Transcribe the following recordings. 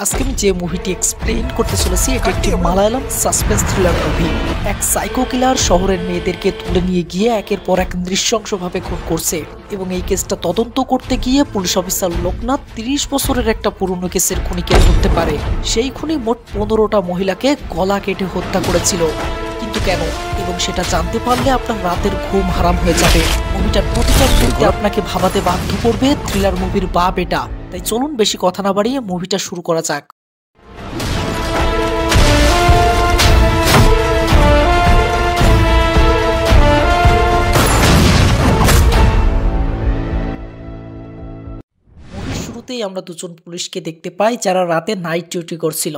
আজকে আমি যে মুভিটি এক্সপ্লেইন করতে চলেছি এটি একটি মালায়ালাম সাসপেন্স থ্রিলার মুভি। এক সাইকো কিলার শহরের মেয়েদেরকে তুলে নিয়ে গিয়ে একের পর এক নৃশংসভাবে খুন করছে এবং এই কেসটা তদন্ত করতে গিয়ে পুলিশ অফিসার লোকনাথ 30 বছরের একটা পুরনো কেসের খুনিকে ধরতে পারে। সেই খুনি মোট 15টা মহিলাকে গলা কেটে হত্যা করেছিল। কিন্তু কেন, এবং সেটা জানতে পারলে আপনার রাতের ঘুম হারাম হয়ে যাবে। মুভিটার প্রতিটা মুহূর্তে আপনাকে ভাবাতে বাধ্য করবে থ্রিলার মুভির বাপ এটা। তাই চলুন বেশি কথা না বাড়িয়ে মুভিটা শুরু করা যাক। শুরুতেই আমরা দুজন পুলিশকে দেখতে পাই যারা রাতে নাইট ডিউটি করছিল।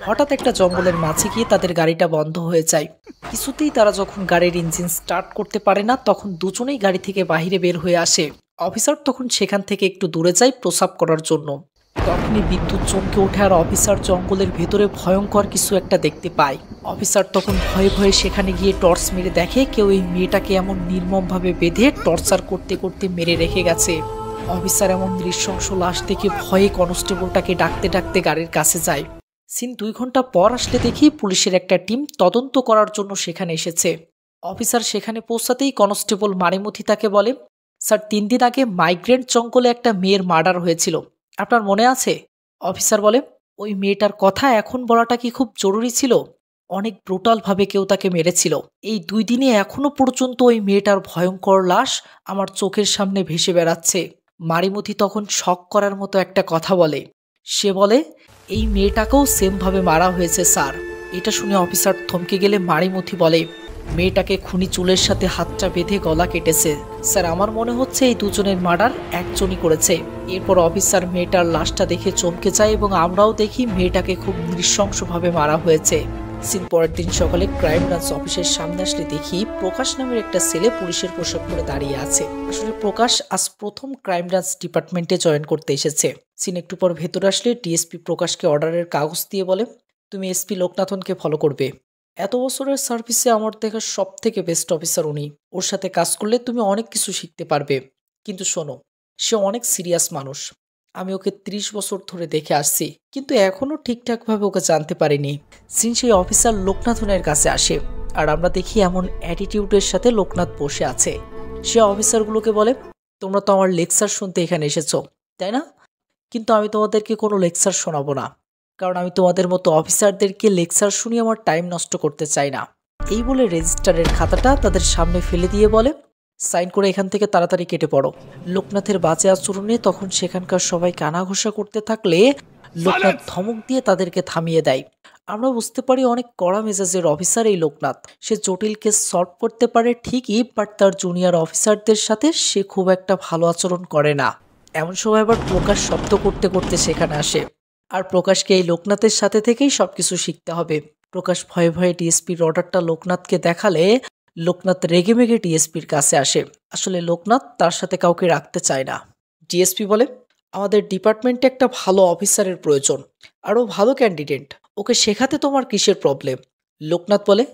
হঠাৎ একটা জঙ্গলের মাঝে গিয়ে তাদের গাড়িটা বন্ধ হয়ে যায়। কিছুতেই তারা যখন গাড়ির ইঞ্জিন স্টার্ট করতে পারে না তখন দুজনেই গাড়ি থেকে বাহিরে বের হয়ে আসে। অফিসার তখন সেখান থেকে একটু দূরে যায় প্রস্রাব করার জন্য। তখনই বিদ্যুৎ চমকে ওঠে আর অফিসার জঙ্গলের ভেতরে ভয়ঙ্কর কিছু একটা দেখতে পায়। অফিসার তখন ভয়ে ভয়ে সেখানে গিয়ে টর্চ মেরে দেখে কেউ এই মেয়েটাকে এমন নির্মমভাবে বেঁধে টর্চার করতে করতে মেরে রেখে গেছে। অফিসার এমন নৃশংস লাশ দেখে ভয়ে কনস্টেবলটাকে ডাকতে ডাকতে গাড়ির কাছে যায়। সিন 2 ঘন্টা পর আসলে দেখি পুলিশের একটা টিম তদন্ত করার জন্য সেখানে এসেছে। অফিসার সেখানে পৌঁছাতেই কনস্টেবল মারিমুথি তাকে বলে, স্যার 3 দিন আগে মাইগ্রেন্ট জঙ্গলে একটা মেয়ের মার্ডার হয়েছিল, আপনার মনে আছে? অফিসার বলে, ওই মেয়েটার কথা এখন বলাটা কি খুব জরুরি ছিল? অনেক ব্রুটালভাবে কেউ তাকে মেরেছিল। এই 2 দিনে এখনো পর্যন্ত ওই মেয়েটার ভয়ঙ্কর লাশ আমার চোখের সামনে ভেসে বেড়াচ্ছে। মারিমুথি তখন শক করার মতো একটা কথা বলে। সে বলে, এই মেয়েটাকেও সেমভাবে মারা হয়েছে স্যার। এটা শুনে অফিসার থমকে গেলে মারিমুথি বলে, মেয়েটাকে খুনি চুলের সাথে হাতটা বেঁধে গলা কেটেছে। স্যার আমার মনে হচ্ছে এই দুজনের মার্ডার একজনই করেছে। এরপর অফিসার মেয়েটার লাশটা দেখে চমকে যায় এবং আমরাও দেখি মেয়েটাকে খুব নৃশংসভাবে মারা হয়েছে। সিন পরের দিন সকালে ক্রাইম ব্রাঞ্চ অফিসের সামনে আসলে দেখি প্রকাশ নামের একটা ছেলে পুলিশের পোশাক পরে দাঁড়িয়ে আছে। আসলে প্রকাশ আজ প্রথম ক্রাইম ব্রাঞ্চ ডিপার্টমেন্টে জয়েন করতে এসেছে। সিন একটু পর ভেতরে আসলে ডিএসপি প্রকাশকে অর্ডারের কাগজ দিয়ে বলে, তুমি এসপি লোকনাথনকে ফলো করবে। এত বছরের সার্ভিসে আমার দেখা সব থেকে বেস্ট অফিসার উনি। ওর সাথে কাজ করলে তুমি অনেক কিছু শিখতে পারবে। কিন্তু শোনো, সে অনেক সিরিয়াস মানুষ। আমি ওকে 30 বছর ধরে দেখে আসছি, কিন্তু এখনও ঠিকঠাকভাবে ওকে জানতে পারিনি। সিন সেই অফিসার লোকনাথনের কাছে আসে আর আমরা দেখি এমন অ্যাটিটিউডের সাথে লোকনাথ বসে আছে। সে অফিসারগুলোকে বলে, তোমরা তো আমার লেকচার শুনতে এখানে এসেছো, তাই না? কিন্তু আমি তোমাদেরকে কোনো লেকচার শোনাবো না, কারণ আমি তোমাদের মতো অফিসারদেরকে লেকচার শুনিয়ে আমার টাইম নষ্ট করতে চাই না। এই বলে রেজিস্টারের খাতাটা তাদের সামনে ফেলে দিয়ে বলে, সাইন করে এখান থেকে তাড়াতাড়ি কেটে পড়ো। লোকনাথের বাজে আচরণে তখন সেখানকার সবাই কানাঘোষা করতে থাকলে লোকনাথ ধমক দিয়ে তাদেরকে থামিয়ে দেয়। আমরা বুঝতে পারি অনেক কড়া মেজাজের অফিসার এই লোকনাথ। সে জটিল কেস সলভ করতে পারে ঠিকই, বাট তার জুনিয়র অফিসারদের সাথে সে খুব একটা ভালো আচরণ করে না। এমন সময় আবার প্রকাশ শব্দ করতে করতে সেখানে আসে আর প্রকাশকে এই লোকনাথের সাথে থেকেই সবকিছু শিখতে হবে। প্রকাশ ভয়ে ভয়ে ডিএসপির অর্ডারটা লোকনাথকে দেখালে লোকনাথ রেগেমেগে ডিএসপির কাছে আসে। আসলে লোকনাথ তার সাথে কাউকে রাখতে চায় না। ডিএসপি বলে, আমাদের ডিপার্টমেন্টে একটা ভালো অফিসারের প্রয়োজন, আরও ভালো ক্যান্ডিডেট। ওকে শেখাতে তোমার কিসের প্রবলেম? লোকনাথ বলে,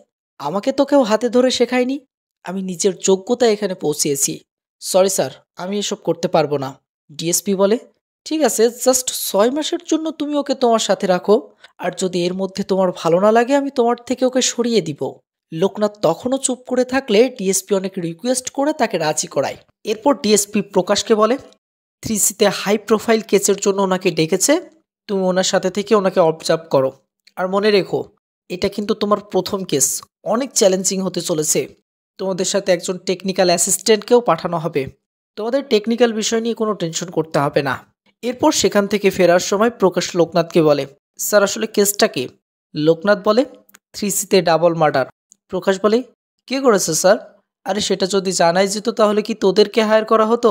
আমাকে তো কেউ হাতে ধরে শেখায়নি, আমি নিজের যোগ্যতা এখানে পৌঁছিয়েছি। সরি স্যার, আমি এসব করতে পারবো না। ডিএসপি বলে, ঠিক আছে, জাস্ট 6 মাসের জন্য তুমি ওকে তোমার সাথে রাখো, আর যদি এর মধ্যে তোমার ভালো না লাগে আমি তোমার থেকে ওকে সরিয়ে দিব। লোকনাথ তখনও চুপ করে থাকলে ডিএসপি অনেক রিকোয়েস্ট করে তাকে রাজি করায়। এরপর ডিএসপি প্রকাশকে বলে, 3C-তে হাই প্রোফাইল কেসের জন্য ওনাকে ডেকেছে, তুমি ওনার সাথে থেকে ওনাকে অবজার্ভ করো। আর মনে রেখো, এটা কিন্তু তোমার প্রথম কেস, অনেক চ্যালেঞ্জিং হতে চলেছে। তোমাদের সাথে একজন টেকনিক্যাল অ্যাসিস্ট্যান্টকেও পাঠানো হবে। তোমাদের টেকনিক্যাল বিষয় নিয়ে কোনো টেনশন করতে হবে না। এরপর সেখান থেকে ফেরার সময় প্রকাশ লোকনাথকে বলে, স্যার আসলে কেসটা কি? লোকনাথ বলে, 3C-তে ডাবল মার্ডার। প্রকাশ বলে, কে করেছে স্যার? আরে সেটা যদি জানাই যেত তাহলে কি তোদেরকে হায়ার করা হতো?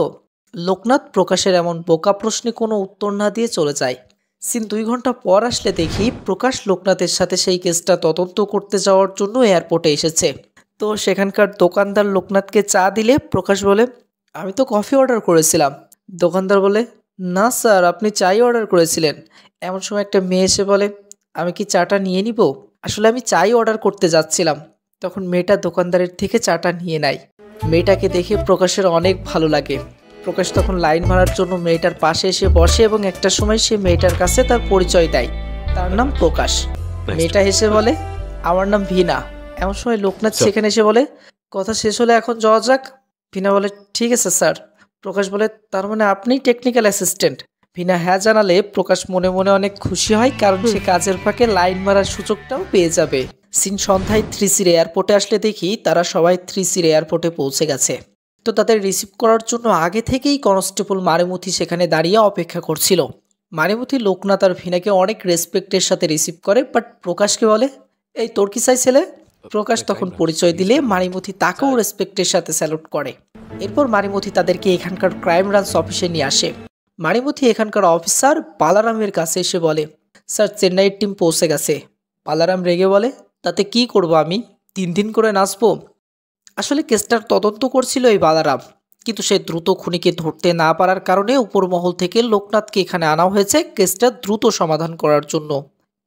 লোকনাথ প্রকাশের এমন বোকা প্রশ্নে কোনো উত্তর না দিয়ে চলে যায়। সিন 2 ঘন্টা পর আসলে দেখি প্রকাশ লোকনাথের সাথে সেই কেসটা তদন্ত করতে যাওয়ার জন্য এয়ারপোর্টে এসেছে। তো সেখানকার দোকানদার লোকনাথকে চা দিলে প্রকাশ বলে, আমি তো কফি অর্ডার করেছিলাম। দোকানদার বলে, না স্যার, আপনি চাই অর্ডার করেছিলেন। এমন সময় একটা মেয়ে এসে বলে, আমি কি চাটা নিয়ে নিব? আসলে আমি চাই অর্ডার করতে যাচ্ছিলাম। তখন মেয়েটা দোকানদারের থেকে চাটা নিয়ে নেয়। মেয়েটাকে দেখে প্রকাশের অনেক ভালো লাগে। প্রকাশ তখন লাইন মারার জন্য মেয়েটার পাশে এসে বসে এবং একটা সময় সে মেয়েটার কাছে তার পরিচয় দেয়। তার নাম প্রকাশ। মেয়েটা হেসে বলে, আমার নাম ভিনা। এমন সময় লোকনাথ সেখানে এসে বলে, কথা শেষ হলে এখন যাওয়া যাক। ভিনা বলে, ঠিক আছে স্যার। প্রকাশ বলে, তার মানে আপনিই টেকনিক্যাল অ্যাসিস্ট্যান্ট? ভিনা হ্যাঁ জানালে প্রকাশ মনে মনে অনেক খুশি হয়, কারণ সে কাজের ফাঁকে লাইন মারার সুযোগটাও পেয়ে যাবে। সিন সন্ধ্যায় 3C এয়ারপোর্টে আসলে দেখি তারা সবাই 3C এয়ারপোর্টে পৌঁছে গেছে। তো তাদের রিসিভ করার জন্য আগে থেকেই কনস্টেবল মারিমুথি সেখানে দাঁড়িয়ে অপেক্ষা করছিল। মারিমুথি লোকনাথ আর ভিনাকে অনেক রেসপেক্টের সাথে রিসিভ করে, বাট প্রকাশকে বলে, এই তোর কি চাই ছেলে? প্রকাশ তখন পরিচয় দিলে মারিমুথি তাকেও রেসপেক্টের সাথে স্যালুট করে। এরপর মারিমুথি তাদেরকে এখানকার ক্রাইম ব্রাঞ্চ অফিসে নিয়ে আসে। মারিমুথি এখানকার অফিসার বালারামের কাছে এসে বলে, স্যার চেন্নাইয়ের টিম পৌঁছে গেছে। বালারাম রেগে বলে, তাতে কি করব আমি? 3 দিন করে নাচবো? আসলে কেসটার তদন্ত করছিল এই বালারাম, কিন্তু সে দ্রুত খুনিকে ধরতে না পারার কারণে উপর মহল থেকে লোকনাথকে এখানে আনা হয়েছে কেসটা দ্রুত সমাধান করার জন্য।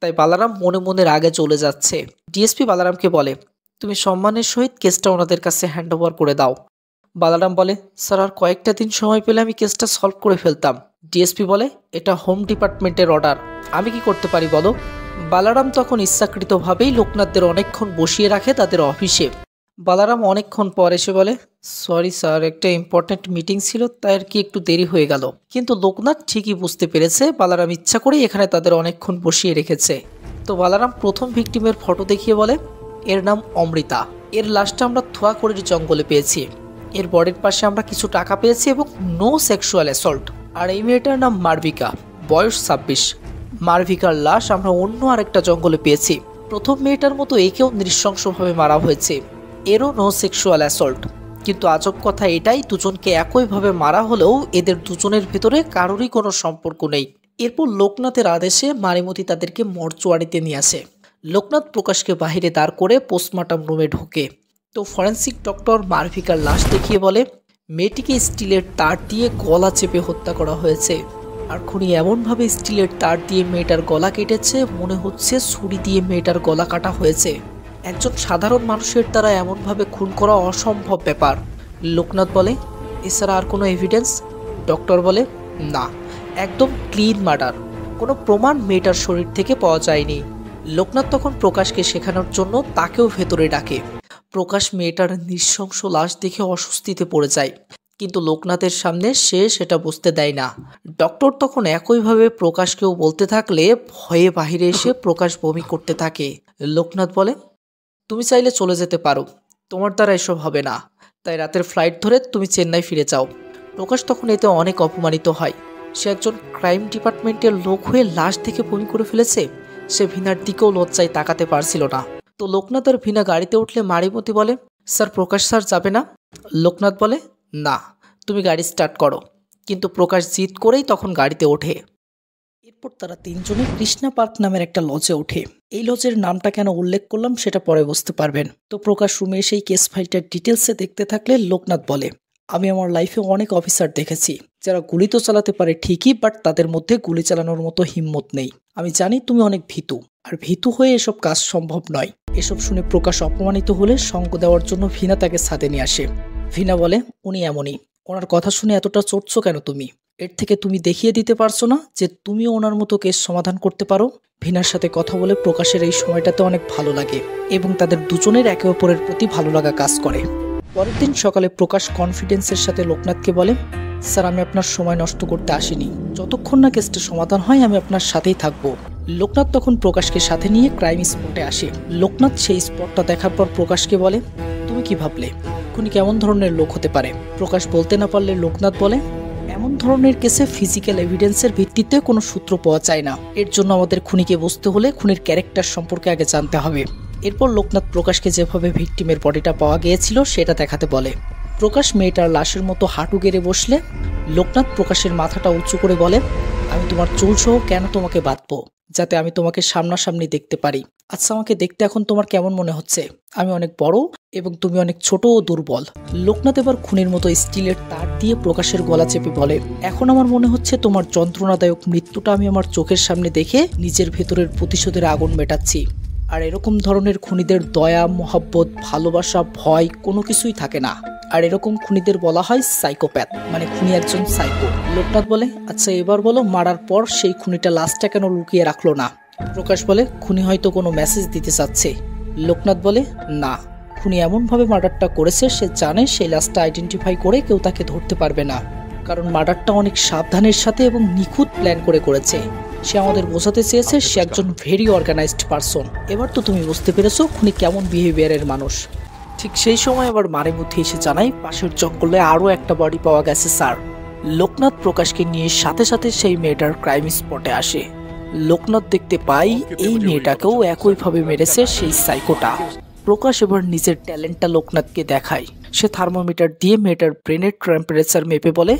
তাই বালারাম মনে মনে রাগে চলে যাচ্ছে। ডিএসপি বালারামকে বলে, তুমি সম্মানের সহিত কেসটা ওনাদের কাছে হ্যান্ড ওভার করে দাও। বালারাম বলে, স্যার আর কয়েকটা দিন সময় পেলে আমি কেসটা সলভ করে ফেলতাম। ডিএসপি বলে, এটা হোম ডিপার্টমেন্টের অর্ডার, আমি কি করতে পারি বলো? বালারাম তখন ইচ্ছাকৃতভাবেই লোকনাথদের অনেকক্ষণ বসিয়ে রাখে তাদের অফিসে। বালারাম অনেকক্ষণ পর এসে বলে, সরি স্যার, একটা ইম্পর্ট্যান্ট মিটিং ছিল, তাই আর কি একটু দেরি হয়ে গেল। কিন্তু লোকনাথ ঠিকই বুঝতে পেরেছে বালারাম ইচ্ছা করেই এখানে তাদের অনেকক্ষণ বসিয়ে রেখেছে। তো বালারাম প্রথম ভিকটিমের ফটো দেখিয়ে বলে, এর নাম অমৃতা। এর লাশটা আমরা থোয়াকড়ির জঙ্গলে পেয়েছি। এর বডির পাশে আমরা কিছু টাকা পেয়েছি এবং নো সেক্সুয়াল অ্যাসল্ট। আর এই মেয়েটার নাম মারভিকা, বয়স 26। মারভিকার লাশ আমরা অন্য আরেকটা জঙ্গলে পেয়েছি। প্রথম মেয়েটার মতো একেও নৃশংসভাবে মারা হয়েছে, এরও নো সেক্সুয়াল অ্যাসল্ট। কিন্তু আজব কথা এটাই, দুজনকে একইভাবে মারা হলেও এদের দুজনের ভেতরে কারোরই কোনো সম্পর্ক নেই। এরপর লোকনাথের আদেশে মারিমুথি তাদেরকে মর্চুয়ারিতে নিয়ে আসে। লোকনাথ প্রকাশকে বাহিরে দাঁড় করে পোস্টমর্টম রুমে ঢোকে। তো ফরেন্সিক ডক্টর মারভিকার লাশ দেখিয়ে বলে, মেয়েটিকে স্টিলের তার দিয়ে গলা চেপে হত্যা করা হয়েছে। আর খুনি এমনভাবে স্টিলের তার দিয়ে মেয়েটার গলা কেটেছে, মনে হচ্ছে ছুরি দিয়ে মেয়েটার গলা কাটা হয়েছে। একজন সাধারণ মানুষের দ্বারা এমনভাবে খুন করা অসম্ভব ব্যাপার। লোকনাথ বলে, এছাড়া আর কোনো এভিডেন্স? ডক্টর বলে, না, একদম ক্লিন মার্ডার, কোনো প্রমাণ মেয়েটার শরীর থেকে পাওয়া যায়নি। লোকনাথ তখন প্রকাশকে শেখানোর জন্য তাকেও ভেতরে ডাকে। প্রকাশ মেয়েটার নৃশংস লাশ দেখে অস্বস্তিতে পড়ে যায়, কিন্তু লোকনাথের সামনে সে সেটা বুঝতে দেয় না। ডক্টর তখন একইভাবে প্রকাশকেও বলতে থাকলে ভয়ে বাহিরে এসে প্রকাশ বমি করতে থাকে। লোকনাথ বলে, তুমি চাইলে চলে যেতে পারো, তোমার দ্বারা এসব হবে না, তাই রাতের ফ্লাইট ধরে তুমি চেন্নাই ফিরে যাও। প্রকাশ তখন এতে অনেক অপমানিত হয়। সে একজন ক্রাইম ডিপার্টমেন্টের লোক হয়ে লাশ দেখে বমি করে ফেলেছে। সে ভিনার দিকেও লজ্জায় তাকাতে পারছিল না। তো লোকনাথ আর ভিনা গাড়িতে উঠলে মারিমতি বলে, স্যার প্রকাশ স্যার যাবে না? লোকনাথ বলে, না, তুমি গাড়ি স্টার্ট করো। কিন্তু প্রকাশ জিদ করেই তখন গাড়িতে ওঠে। এরপর তারা তিনজনে কৃষ্ণা পার্ক নামের একটা লজে ওঠে। এই লজের নামটা কেন উল্লেখ করলাম সেটা পরে বুঝতে পারবেন। তো প্রকাশ রুমে সেই কেস ফাইলটার ডিটেলসে দেখতে থাকলে লোকনাথ বলে, আমি আমার লাইফে অনেক অফিসার দেখেছি যারা গুলি তো চালাতে পারে ঠিকই, বাট তাদের মধ্যে গুলি চালানোর মতো হিম্মত নেই। আমি জানি তুমি অনেক ভীতু, আর ভীতু হয়ে এসব কাজ সম্ভব নয়। এসব শুনে প্রকাশ অপমানিত হলে সঙ্গ দেওয়ার জন্য ভিনা তাকে ছাদে নিয়ে আসে। ভিনা বলে, উনি এমনই, ওনার কথা শুনে এতটা চড়ছো কেন তুমি? এর থেকে তুমি দেখিয়ে দিতে পারছো না যে তুমিও ওনার মতো কেস সমাধান করতে পারো? ভিনার সাথে কথা বলে প্রকাশের এই সময়টাতে অনেক ভালো লাগে এবং তাদের দুজনের একে অপরের প্রতি ভালো লাগা কাজ করে। পরের দিন সকালে প্রকাশ কনফিডেন্সের সাথে লোকনাথকে বলে, স্যার আমি আপনার সময় নষ্ট করতে আসিনি, যতক্ষণ না কেসটা সমাধান হয় আমি আপনার সাথেই থাকবো। লোকনাথ তখন প্রকাশকে সাথে নিয়ে ক্রাইম স্পটে আসে। লোকনাথ সেই স্পটটা দেখার পর প্রকাশকে বলে, তুমি কি ভাবলে খুনি কেমন ধরনের লোক হতে পারে? প্রকাশ বলতে না পারলে লোকনাথ বলে, এমন ধরনের কেসে ফিজিক্যাল এভিডেন্সের ভিত্তিতে কোনো সূত্র পাওয়া যায় না। এর জন্য আমাদের খুনিকে বুঝতে হলে খুনির ক্যারেক্টার সম্পর্কে আগে জানতে হবে। এরপর লোকনাথ প্রকাশকে যেভাবে ভিকটিমের বডিটা পাওয়া গিয়েছিল সেটা দেখাতে বলে। প্রকাশ মেয়েটার লাশের মতো হাঁটু গেড়ে বসলে লোকনাথ প্রকাশের মাথাটা উঁচু করে বলে, আমি তোমার চুল সহ কেন তোমাকে বাঁধবো? যাতে আমি তোমাকে সামনাসামনি দেখতে পারি। আচ্ছা আমাকে দেখতে এখন তোমার কেমন মনে হচ্ছে? আমি অনেক বড় এবং তুমি অনেক ছোট ও দুর্বল। লোকনাথ এবার খুনির মতো স্টিলের তার দিয়ে প্রকাশের গলা চেপে বলে, এখন আমার মনে হচ্ছে তোমার যন্ত্রণাদায়ক মৃত্যুটা আমি আমার চোখের সামনে দেখে নিজের ভেতরের প্রতিশোধের আগুন মেটাচ্ছি। আর এরকম ধরনের খুনিদের দয়া, মহব্বত, ভালোবাসা, ভয় কোনো কিছুই থাকে না। আর এরকম খুনিদের বলা হয় সাইকোপ্যাথ, মানে খুনি একজন সাইকো। লোকনাথ বলে, আচ্ছা এবার বলো মারার পর সেই খুনিটা লাশটা কেন লুকিয়ে রাখলো না? প্রকাশ বলে খুনি হয়তো কোনো মেসেজ দিতে চাচ্ছে। লোকনাথ বলে না, খুনি এমনভাবে মার্ডারটা করেছে সে জানে সেই লাশটা আইডেন্টিফাই করে কেউ তাকে ধরতে পারবে না, কারণ মার্ডারটা অনেক সাবধানের সাথে এবং নিখুঁত প্ল্যান করে করেছে। সে আমাদের বোঝাতে চেয়েছে সে একজন ভেরি অর্গানাইজড পারসন। এবার তো তুমি বুঝতে পেরেছো খুনি কেমন বিহেভিয়ারের মানুষ। ঠিক সেই সময় আবার মারিমুথি এসে জানায় পাশের জঙ্গলে আরও একটা বডি পাওয়া গেছে স্যার। লোকনাথ প্রকাশকে নিয়ে সাথে সাথে সেই মেয়েটার ক্রাইম স্পটে আসে। লোকনাথ দেখতে পাই এই মেয়েটাকেও একইভাবে মেরেছে সেই সাইকোটা। প্রকাশ এবার নিজের ট্যালেন্টটা লোকনাথকে দেখায়। সে থার্মোমিটার দিয়ে মেয়েটার ব্রেনের টেম্পারেচার মেপে বলে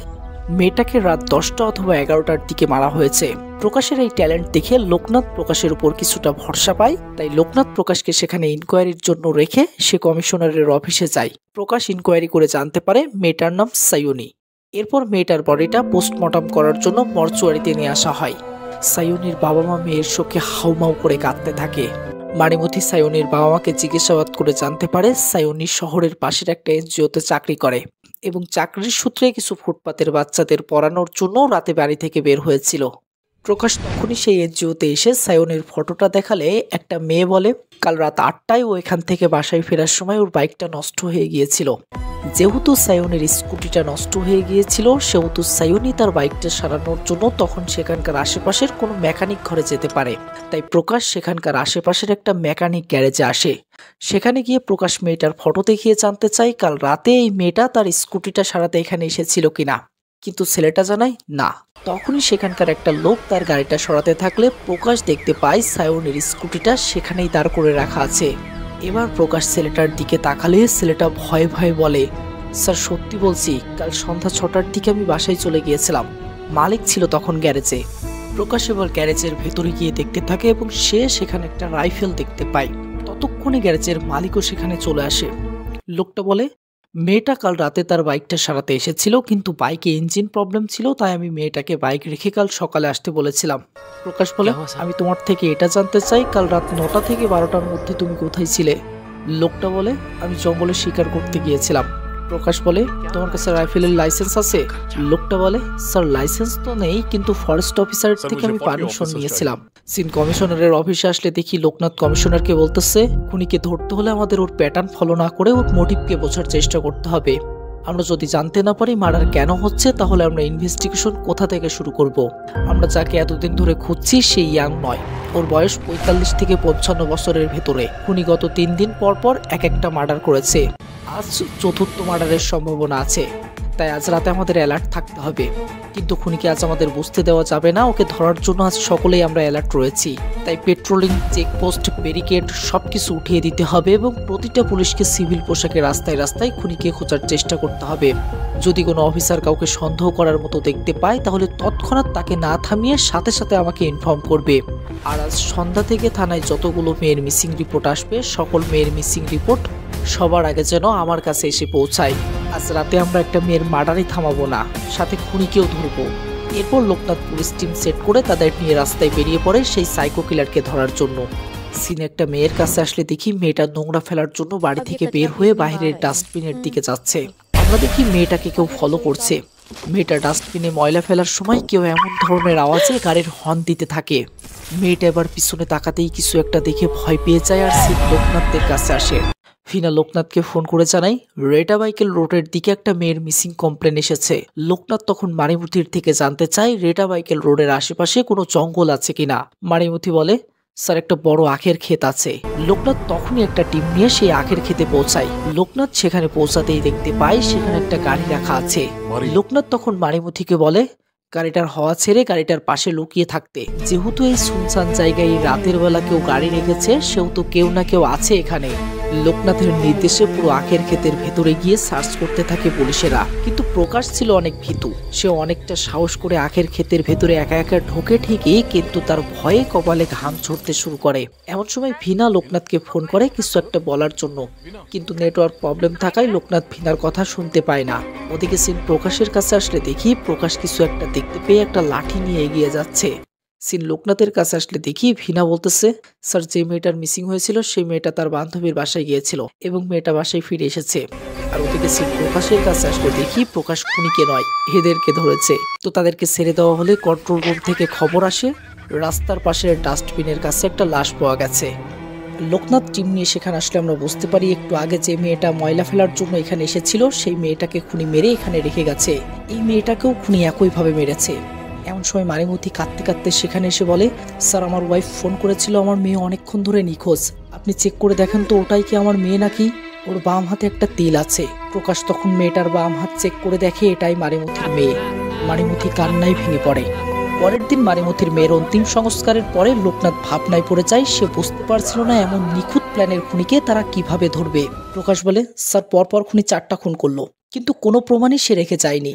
মেয়েটাকে রাত 10টা অথবা 11টার দিকে মারা হয়েছে। প্রকাশের এই ট্যালেন্ট দেখে লোকনাথ প্রকাশের উপর কিছুটা ভরসা পায়, তাই লোকনাথ প্রকাশকে সেখানে ইনকোয়ারির জন্য রেখে সে কমিশনারের অফিসে যায়। প্রকাশ ইনকোয়ারি করে জানতে পারে মেয়েটার নাম সায়নী। এরপর মেয়েটার বডিটা পোস্টমর্টম করার জন্য মর্চুয়ারিতে নিয়ে আসা হয়। সায়নীর বাবা মা মেয়ের শোকে হাউমাউ করে কাঁদতে থাকে। মারিমুথি সায়নীর বাবা মাকে জিজ্ঞাসাবাদ করে জানতে পারে সায়নী শহরের পাশের একটা এনজিওতে চাকরি করে এবং চাকরির সূত্রে কিছু ফুটপাতের বাচ্চাদের পড়ানোর জন্য রাতে বাড়ি থেকে বের হয়েছিল। প্রকাশ তখনই সেই এনজিওতে এসে সায়নীর ফটোটা দেখালে একটা মেয়ে বলে কাল রাত 8টায় ও এখান থেকে বাসায় ফেরার সময় ওর বাইকটা নষ্ট হয়ে গিয়েছিল। যেহেতু সায়নীর স্কুটিটা নষ্ট হয়ে গিয়েছিল সেহেতু সায়নী তার বাইকটা সারানোর জন্য তখন সেখানকার আশেপাশের কোনো মেকানিক ঘরে যেতে পারে। তাই প্রকাশ সেখানকার আশেপাশের একটা মেকানিক গ্যারেজে আসে। সেখানে গিয়ে প্রকাশ মেয়েটার ফটো দেখিয়ে জানতে চায় কাল রাতে এই মেয়েটা তার স্কুটিটা সারাতে এখানে এসেছিল কিনা, কিন্তু ছেলেটা জানায় না। তখনই সেখানকার একটা লোক তার গাড়িটা সরাতে থাকলে প্রকাশ দেখতে পায় সায়নীর স্কুটিটা সেখানেই দাঁড় করে রাখা আছে। এবার প্রকাশ ছেলেটার দিকে তাকালে ছেলেটা ভয়ে ভয়ে বলে স্যার সত্যি বলছি, কাল সন্ধ্যা 6টার দিকে আমি বাসায় চলে গিয়েছিলাম, মালিক ছিল তখন গ্যারেজে। প্রকাশ এবার গ্যারেজের ভেতরে গিয়ে দেখতে থাকে এবং সে সেখানে একটা রাইফেল দেখতে পায়। ততক্ষণে গ্যারেজের মালিকও সেখানে চলে আসে। লোকটা বলে মেয়েটা কাল রাতে তার বাইকটা সারাতে এসেছিল, কিন্তু বাইকে ইঞ্জিন প্রবলেম ছিল, তাই আমি মেয়েটাকে বাইক রেখে কাল সকালে আসতে বলেছিলাম। প্রকাশ বলে আমি তোমার থেকে এটা জানতে চাই কাল রাত 9টা থেকে 12টার মধ্যে তুমি কোথায় ছিলে? লোকটা বলে আমি জঙ্গলে শিকার করতে গিয়েছিলাম। প্রকাশ বলে তোমার কাছে রাইফেলের লাইসেন্স আছে? লোকটা বলে স্যার লাইসেন্স তো নেই, কিন্তু ফরেস্ট অফিসার থেকে আমি পারমিশন নিয়েছিলাম। সিন কমিশনারের অফিসে আসলে দেখি লোকনাথ কমিশনারকে বলতেছে খুনিকে ধরতে হলে আমাদের ওর প্যাটার্ন ফলো না করে ওর মোটিভকে বোঝার চেষ্টা করতে হবে। আমরা যদি জানতে না পারি মার্ডার কেন হচ্ছে তাহলে আমরা ইনভেস্টিগেশন কোথা থেকে শুরু করব? আমরা যাকে এতদিন ধরে খুঁজছি সেই ইয়াং নয়, ওর বয়স 45 থেকে 55 বছরের ভেতরে। খুনি গত 3 দিন পর পর একটা মার্ডার করেছে, আজ 4র্থ মার্ডারের সম্ভাবনা আছে। তাই আজ রাতে আমাদের অ্যালার্ট থাকতে হবে, কিন্তু খুনিকে আজ আমাদের বুঝতে দেওয়া যাবে না। ওকে ধরার জন্য আজ সকলেই আমরা অ্যালার্ট রয়েছি। তাই পেট্রোলিং, চেকপোস্ট, ব্যারিকেড সবকিছু উঠিয়ে দিতে হবে এবং প্রতিটা পুলিশকে সিভিল পোশাকে রাস্তায় রাস্তায় খুনিকে খোঁজার চেষ্টা করতে হবে। যদি কোনো অফিসার কাউকে সন্দেহ করার মতো দেখতে পায় তাহলে তৎক্ষণাৎ তাকে না থামিয়ে সাথে সাথে আমাকে ইনফর্ম করবে। আর আজ সন্ধ্যা থেকে থানায় যতগুলো মেয়ের মিসিং রিপোর্ট আসবে সকল মেয়ের মিসিং রিপোর্ট সবার আগে যেন আমার কাছে এসে পৌঁছায়। আজ রাতে আমরা একটা মেয়ের মার্ডারই থামাবো না, সাথে খুনিকেও ধরবো। এরপর লোকনাথ পুলিশ টিম সেট করে তাদের নিয়ে রাস্তায় বেরিয়ে পড়ে সেই সাইকো কিলারকে ধরার জন্য। সিনে একটা মেয়ের কাছে আসলে দেখি মেয়েটা নোংরা ফেলার জন্য বাড়ি থেকে বের হয়ে বাইরের ডাস্টবিনের দিকে যাচ্ছে। আমরা দেখি মেয়েটাকে কেউ ফলো করছে। মেয়েটা ডাস্টবিনে ময়লা ফেলার সময় কেউ এমন ধরনের আওয়াজে গাড়ির হর্ন দিতে থাকে। মেয়েটা এবার পিছনে তাকাতেই কিছু একটা দেখে ভয় পেয়ে যায় আর সিন লোকনাথদের কাছে আসে। ফিনা লোকনাথকে ফোন করে জানাই রেটা বাইকেল রোডের দিকে একটা মেয়ের মিসিং কমপ্লেন এসেছে। লোকনাথ তখন মারিমুথির থেকে জানতে চায় রেটা বাইকেল রোডের আশেপাশে কোনো জঙ্গল আছে কিনা। মারিমুথি বলে স্যার একটা বড় আখের ক্ষেত আছে। লোকনাথ তখনই একটা টিম নিয়ে সেই আখের ক্ষেতে পৌঁছায়। লোকনাথ সেখানে পৌঁছাতেই দেখতে পায় সেখানে একটা গাড়ি রাখা আছে। লোকনাথ তখন মারিমুথিকে বলে গাড়িটার হাওয়া ছেড়ে গাড়িটার পাশে লুকিয়ে থাকতে। যেহেতু এই সুনসান জায়গায় রাতের বেলা কেউ গাড়ি রেখেছে সেহেতু কেউ না কেউ আছে এখানে। লোকনাথের নির্দেশে পুরো আখের ক্ষেতের ভেতরে গিয়ে সার্চ করতে থাকে পুলিশেরা, কিন্তু প্রকাশ ছিল অনেক ভীতু। সে অনেকটা সাহস করে আখের ক্ষেতের ভেতরে একা একা ঢোকে ঠিকই, কিন্তু তার ভয়ে কপালে ঘাম ঝরতে শুরু করে। এমন সময় ভিনা লোকনাথকে ফোন করে কিছু একটা বলার জন্য, কিন্তু নেটওয়ার্ক প্রবলেম থাকায় লোকনাথ ভিনার কথা শুনতে পায় না। ওদিকে সিন প্রকাশের কাছে আসলে দেখি প্রকাশ কিছু একটা দেখতে পেয়ে একটা লাঠি নিয়ে এগিয়ে যাচ্ছে। সিন লোকনাথের কাছে আসলে দেখি ভিনা বলতেছে স্যার যে মেয়েটার মিসিং হয়েছিল সেই মেয়েটা তার বান্ধবীর বাসায় গিয়েছিল এবং মেয়েটা বাসায় ফিরে এসেছে। আর ওদিকে সিন প্রকাশের কাছে আসলে দেখি প্রকাশ খুনিকে নয় এদেরকে ধরেছে। তো তাদেরকে ছেড়ে দেওয়া হলে কন্ট্রোল রুম থেকে খবর আসে রাস্তার পাশের ডাস্টবিনের কাছে একটা লাশ পাওয়া গেছে। লোকনাথ টিম নিয়ে সেখানে আসলে আমরা বুঝতে পারি একটু আগে যে মেয়েটা ময়লা ফেলার জন্য এখানে এসেছিল সেই মেয়েটাকে খুনি মেরে এখানে রেখে গেছে। এই মেয়েটাকেও খুনি একইভাবে মেরেছে। এমন সময় মারিমতি কাঁদতে কাঁদতে সেখানে এসে বলে, স্যার আমার ওয়াইফ ফোন করেছিল, আমার মেয়ে অনেকক্ষণ ধরে নিখোঁজ, আপনি চেক করে দেখেন তো ওটাই কি আমার মেয়ে নাকি, ওর বাম হাতে একটা তিল আছে। প্রকাশ তখন মেয়েটার বাম হাত চেক করে দেখে এটাই মারিমতির মেয়ে। মারিমতি কান্নায় ভেঙে পড়ে। পরের দিন মারিমতির মেয়ের অন্তিম সংস্কারের পরে লোকনাথ ভাবনায় পড়ে যায়। সে বুঝতে পারছিল না এমন নিখুঁত প্ল্যানের খুনিকে তারা কিভাবে ধরবে। প্রকাশ বলে, স্যার পরপর খুনি 4টা খুন করলো, কিন্তু কোনো প্রমাণই সে রেখে যায়নি।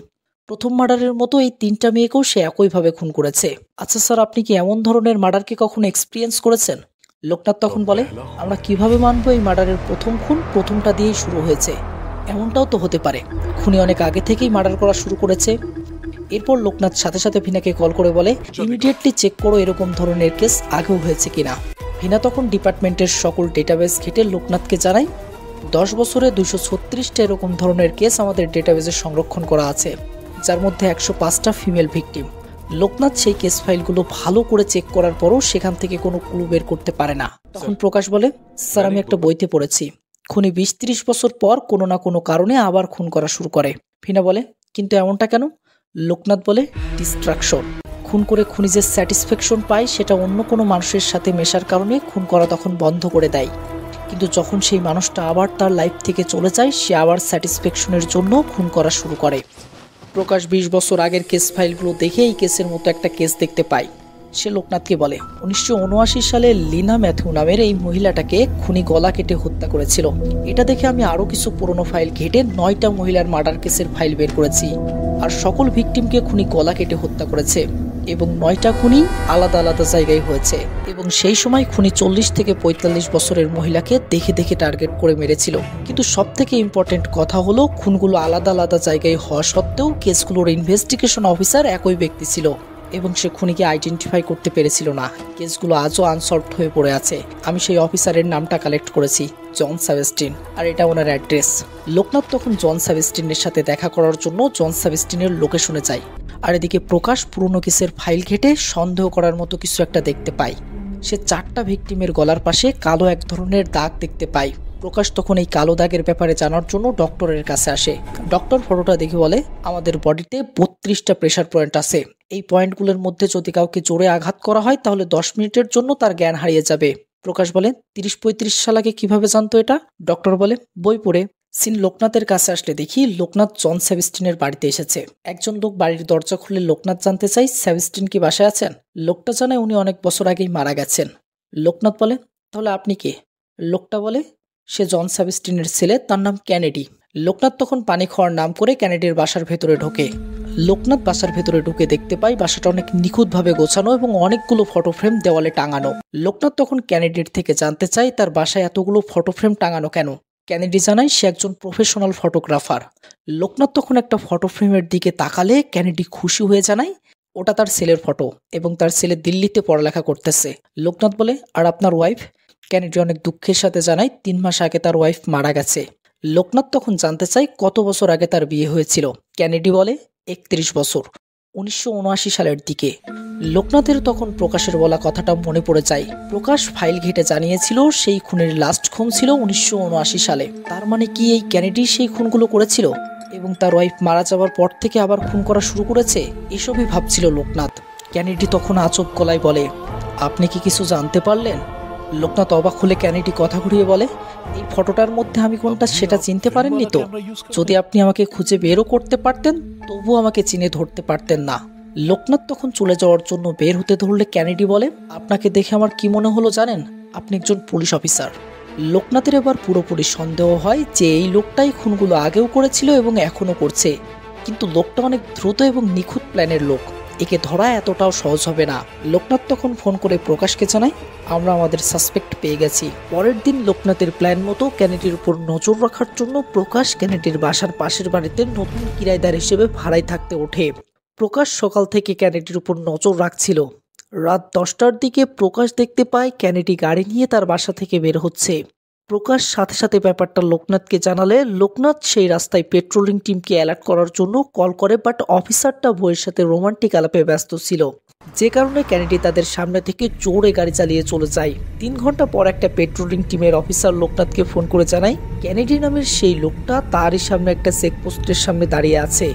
প্রথম মার্ডারের মতো এই 3টা মেয়েকেও সে একইভাবে খুন করেছে। আচ্ছা স্যার, আপনি কি এমন ধরনের মার্ডারকে কখনো এক্সপিরিয়েন্স করেছেন? লোকনাথ তখন বলে, আমরা কিভাবে মানবো এই মার্ডারের প্রথম খুন প্রথমটা দিয়েই শুরু হয়েছে? এমনটাও তো হতে পারে খুনি অনেক আগে থেকেই মার্ডার করা শুরু করেছে। এরপর লোকনাথ সাথে সাথে ভিনাকে কল করে বলে, ইমিডিয়েটলি চেক করো এরকম ধরনের কেস আগেও হয়েছে কিনা। ভিনা তখন ডিপার্টমেন্টের সকল ডেটাবেস ঘেটে লোকনাথকে জানায়, 10 বছরে 236টা এরকম ধরনের কেস আমাদের ডেটাবেসে সংরক্ষণ করা আছে, যার মধ্যে 105টা ফিমেল ভিকটিম। লোকনাথ সেই কেস ফাইলগুলো ভালো করে চেক করার পরও সেখান থেকে কোনো ক্লু বের করতে পারে না। তখন প্রকাশ বলে, স্যার আমি একটা বইতে পড়েছি খুনি 20-30 বছর পর কোনো না কোনো কারণে আবার খুন করা শুরু করে। ভিনা বলে, কিন্তু এমনটা কেন? লোকনাথ বলে, ডিস্ট্রাকশন। খুন করে খুনি যে স্যাটিসফ্যাকশন পায় সেটা অন্য কোনো মানুষের সাথে মেশার কারণে খুন করা তখন বন্ধ করে দেয়, কিন্তু যখন সেই মানুষটা আবার তার লাইফ থেকে চলে যায় সে আবার স্যাটিসফ্যাকশনের জন্য খুন করা শুরু করে। প্রকাশ 20 বছর আগের কেস ফাইলগুলো দেখে এই কেসের মতো একটা কেস দেখতে পায়। সে লোকনাথকে বলে, 1979 সালে লিনা ম্যাথিউ নামের এই মহিলাটাকে খুনি গলা কেটে হত্যা করেছিল। এটা দেখে আমি আরও কিছু পুরনো ফাইল ঘেটে 9টা মহিলার মার্ডার কেসের ফাইল বের করেছি, আর সকল ভিকটিমকে খুনি গলা কেটে হত্যা করেছে এবং 9টা খুনি আলাদা আলাদা জায়গায় হয়েছে, এবং সেই সময় খুনি 40 থেকে 45 বছরের মহিলাকে দেখে দেখে টার্গেট করে মেরেছিল। কিন্তু সব থেকে ইম্পর্টেন্ট কথা হলো খুনগুলো আলাদা আলাদা জায়গায় হওয়া সত্ত্বেও কেসগুলোর ইনভেস্টিগেশন অফিসার একই ব্যক্তি ছিল এবং সে খুনিকে আইডেন্টিফাই করতে পেরেছিল না। কেসগুলো আজও আনসলভড হয়ে পড়ে আছে। আমি সেই অফিসারের নামটা কালেক্ট করেছি, জন সেবাস্টিন, আর এটা ওনার অ্যাড্রেস। লোকনাথ তখন জন সেবাস্টিনের সাথে দেখা করার জন্য জন সেবাস্টিনের লোকেশনে যায়, আর এদিকে প্রকাশ পুরনো কেসের ফাইল ঘেটে সন্দেহ করার মতো কিছু একটা দেখতে পায়। সে 4টা ভিকটিমের গলার পাশে কালো এক ধরনের দাগ দেখতে পায়। প্রকাশ তখন এই কালো দাগের ব্যাপারে জানার জন্য ডক্টরের কাছে আসে। ডক্টর ফটোটা দেখে বলে, আমাদের বডিতে 32টা প্রেসার পয়েন্ট আছে। এই পয়েন্টগুলোর মধ্যে যদি কাউকে জোরে আঘাত করা হয় তাহলে 10 মিনিটের জন্য তার জ্ঞান হারিয়ে যাবে। প্রকাশ বলে, 30-35 সাল আগে কিভাবে জানতো এটা? ডক্টর বলে, বই পড়ে। সিন লোকনাথের কাছে আসলে দেখি লোকনাথ জন সেবাস্টিনের বাড়িতে এসেছে। একজন লোক বাড়ির দরজা খুলে লোকনাথ জানতে চাই, সেবাস্টিন কি বাসায় আছেন? লোকটা জানায় উনি অনেক বছর আগেই মারা গেছেন। লোকনাথ বলে, তাহলে আপনি কে? লোকটা বলে, সে জন সেবাস্টিনের ছেলে, তার নাম ক্যানেডি। লোকনাথ তখন পানি খাওয়ার নাম করে ক্যানেডির বাসার ভেতরে ঢোকে। লোকনাথ বাসার ভেতরে ঢুকে দেখতে পাই বাসাটা অনেক নিখুঁতভাবে গোছানো এবং অনেকগুলো ফটো ফ্রেম দেওয়ালে টাঙানো। লোকনাথ তখন ক্যানেডির থেকে জানতে চাই তার বাসায় এতগুলো ফটো ফ্রেম টাঙানো কেন। ক্যানেডি জানায় সে একজন প্রফেশনাল ফটোগ্রাফার। লোকনাথ তখন একটা ফটো ফ্রেমের দিকে তাকালে ক্যানেডি খুশি হয়ে জানায় ওটা তার ছেলের ফটো এবং তার ছেলে দিল্লিতে পড়ালেখা করতেছে। লোকনাথ বলে, আর আপনার ওয়াইফ? ক্যানেডি অনেক দুঃখের সাথে জানায় 3 মাস আগে তার ওয়াইফ মারা গেছে। লোকনাথ তখন জানতে চাই কত বছর আগে তার বিয়ে হয়েছিল। ক্যানেডি বলে, 31 বছর, 1979 সালের দিকে। লোকনাথের তখন প্রকাশের বলা কথাটা মনে পড়ে যায়। প্রকাশ ফাইল ঘেটে জানিয়েছিল সেই খুনের লাস্ট খুন ছিল 1979 সালে। তার মানে কি এই ক্যানেডি সেই খুনগুলো করেছিল এবং তার ওয়াইফ মারা যাওয়ার পর থেকে আবার খুন করা শুরু করেছে? এসবই ভাবছিল লোকনাথ। ক্যানেডি তখন আচক গলায় বলে, আপনি কি কিছু জানতে পারলেন? লোকনাথ অবাক হলে ক্যানেডি কথা ঘুরিয়ে বলে, এই ফটোটার মধ্যে আমি কোনটা সেটা চিনতে পারেননি তো? যদি আপনি আমাকে খুঁজে বেরও করতে পারতেন তবুও আমাকে চিনে ধরতে পারতেন না। লোকনাথ তখন চলে যাওয়ার জন্য বের হতে ধরলে ক্যানেডি বলে, আপনাকে দেখে আমার কি মনে হলো জানেন? আপনি একজন পুলিশ অফিসার। লোকনাথের এবার পুরোপুরি সন্দেহ হয় যে এই লোকটাই খুনগুলো আগেও করেছিল এবং এখনো করছে, কিন্তু লোকটা অনেক দ্রুত এবং নিখুঁত প্ল্যানের লোক, একে ধরা এতটাও সহজ হবে না। লোকনাথ তখন ফোন করে প্রকাশকে জানায়, আমরা আমাদের সাসপেক্ট পেয়ে গেছি। পরের দিন লোকনাথের প্ল্যান মতো ক্যানেডির উপর নজর রাখার জন্য প্রকাশ ক্যানেডির বাসার পাশের বাড়িতে নতুন কিরায়দার হিসেবে ভাড়ায় থাকতে ওঠে। প্রকাশ সকাল থেকে ক্যানেডির উপর নজর রাখছিল। রাত 10টার দিকে প্রকাশ দেখতে পায় ক্যানেডি গাড়ি নিয়ে তার বাসা থেকে বের হচ্ছে। প্রকাশ সাথে সাথে ব্যাপারটা লোকনাথকে জানালে লোকনাথ সেই রাস্তায় পেট্রোলিং টিমকে অ্যালার্ট করার জন্য কল করে, বাট অফিসারটা বইয়ের সাথে রোমান্টিক আলাপে ব্যস্ত ছিল। যে কারণে ক্যানেডি তাদের সামনে থেকে জোরে গাড়ি চালিয়ে চলে যায়। 3 ঘন্টা পর একটা পেট্রোলিং টিমের অফিসার লোকনাথকে ফোন করে জানায় ক্যানেডি নামের সেই লোকটা তারই সামনে একটা চেকপোস্টের সামনে দাঁড়িয়ে আছে।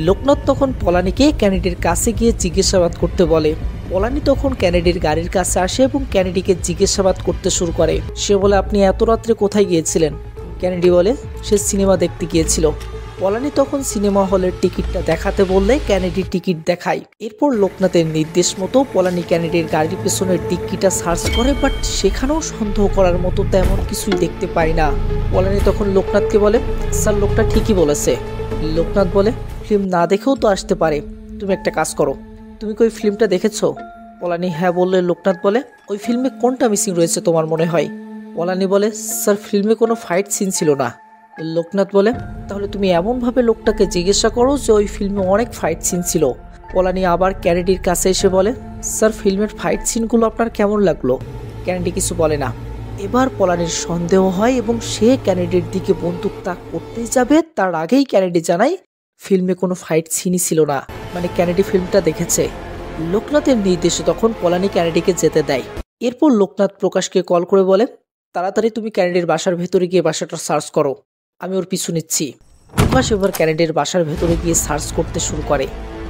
লোকনাথ তখন পলানিকে ক্যানেডির কাছে গিয়ে জিজ্ঞাসাবাদ করতে বলে। পলানি তখন ক্যানেডির গাড়ির কাছে আসে এবং ক্যানেডিকে জিজ্ঞাসাবাদ করতে শুরু করে। সে বলে, আপনি এত রাত্রে কোথায় গিয়েছিলেন? ক্যানেডি বলে সে সিনেমা দেখতে গিয়েছিল। পলানি তখন সিনেমা হলের টিকিটটা দেখাতে বললে ক্যানেডি টিকিট দেখায়। এরপর লোকনাথের নির্দেশ মতো পলানি ক্যানেডির গাড়ির পেছনের ডিক্কিটা সার্চ করে, বাট সেখানেও সন্দেহ করার মতো তেমন কিছুই দেখতে পায় না। পলানি তখন লোকনাথকে বলে, স্যার লোকটা ঠিকই বলেছে। লোকনাথ বলে, ফিল্ম না দেখেও তো আসতে পারে, তুমি একটা কাজ করো, তুমি কি ওই ফিল্মটা দেখেছো? পলানি হ্যাঁ বললে। লোকনাথ বলে, ওই ফিল্মে কোনটা মিসিং রয়েছে তোমার মনে হয়? পলানি বলে, স্যার ফিল্মে কোনো ফাইট সিন ছিল না। লোকনাথ বলে, তাহলে তুমি এমনভাবে লোকটাকে জিজ্ঞাসা করো যে ওই ফিল্মে অনেক ফাইট সিন ছিল। পলানি আবার ক্যানেডির কাছে এসে বলে, স্যার ফিল্মের ফাইট সিনগুলো আপনার কেমন লাগলো? ক্যানেডি কিছু বলে না। এবার পলানির সন্দেহ হয় এবং সে ক্যানেডির দিকে বন্দুক তাক করতেই যাবে, তার আগেই ক্যানেডি জানায় ফিল্মে কোনো ফাইট সিনই ছিল না, মানে ক্যানেডি ফিল্মটা দেখেছে। লোকনাথের নির্দেশে তখন পলানি ক্যানেডিকে যেতে দেয়। এরপর লোকনাথ প্রকাশকে কল করে বলে, তাড়াতাড়ি তুমি ক্যানেডির বাসার ভেতরে গিয়ে বাসাটা সার্চ করো, আমি ওর পিছু নিচ্ছি। প্রকাশ এবার ক্যানেডির বাসার ভেতরে গিয়ে সার্চ করতে শুরু করে।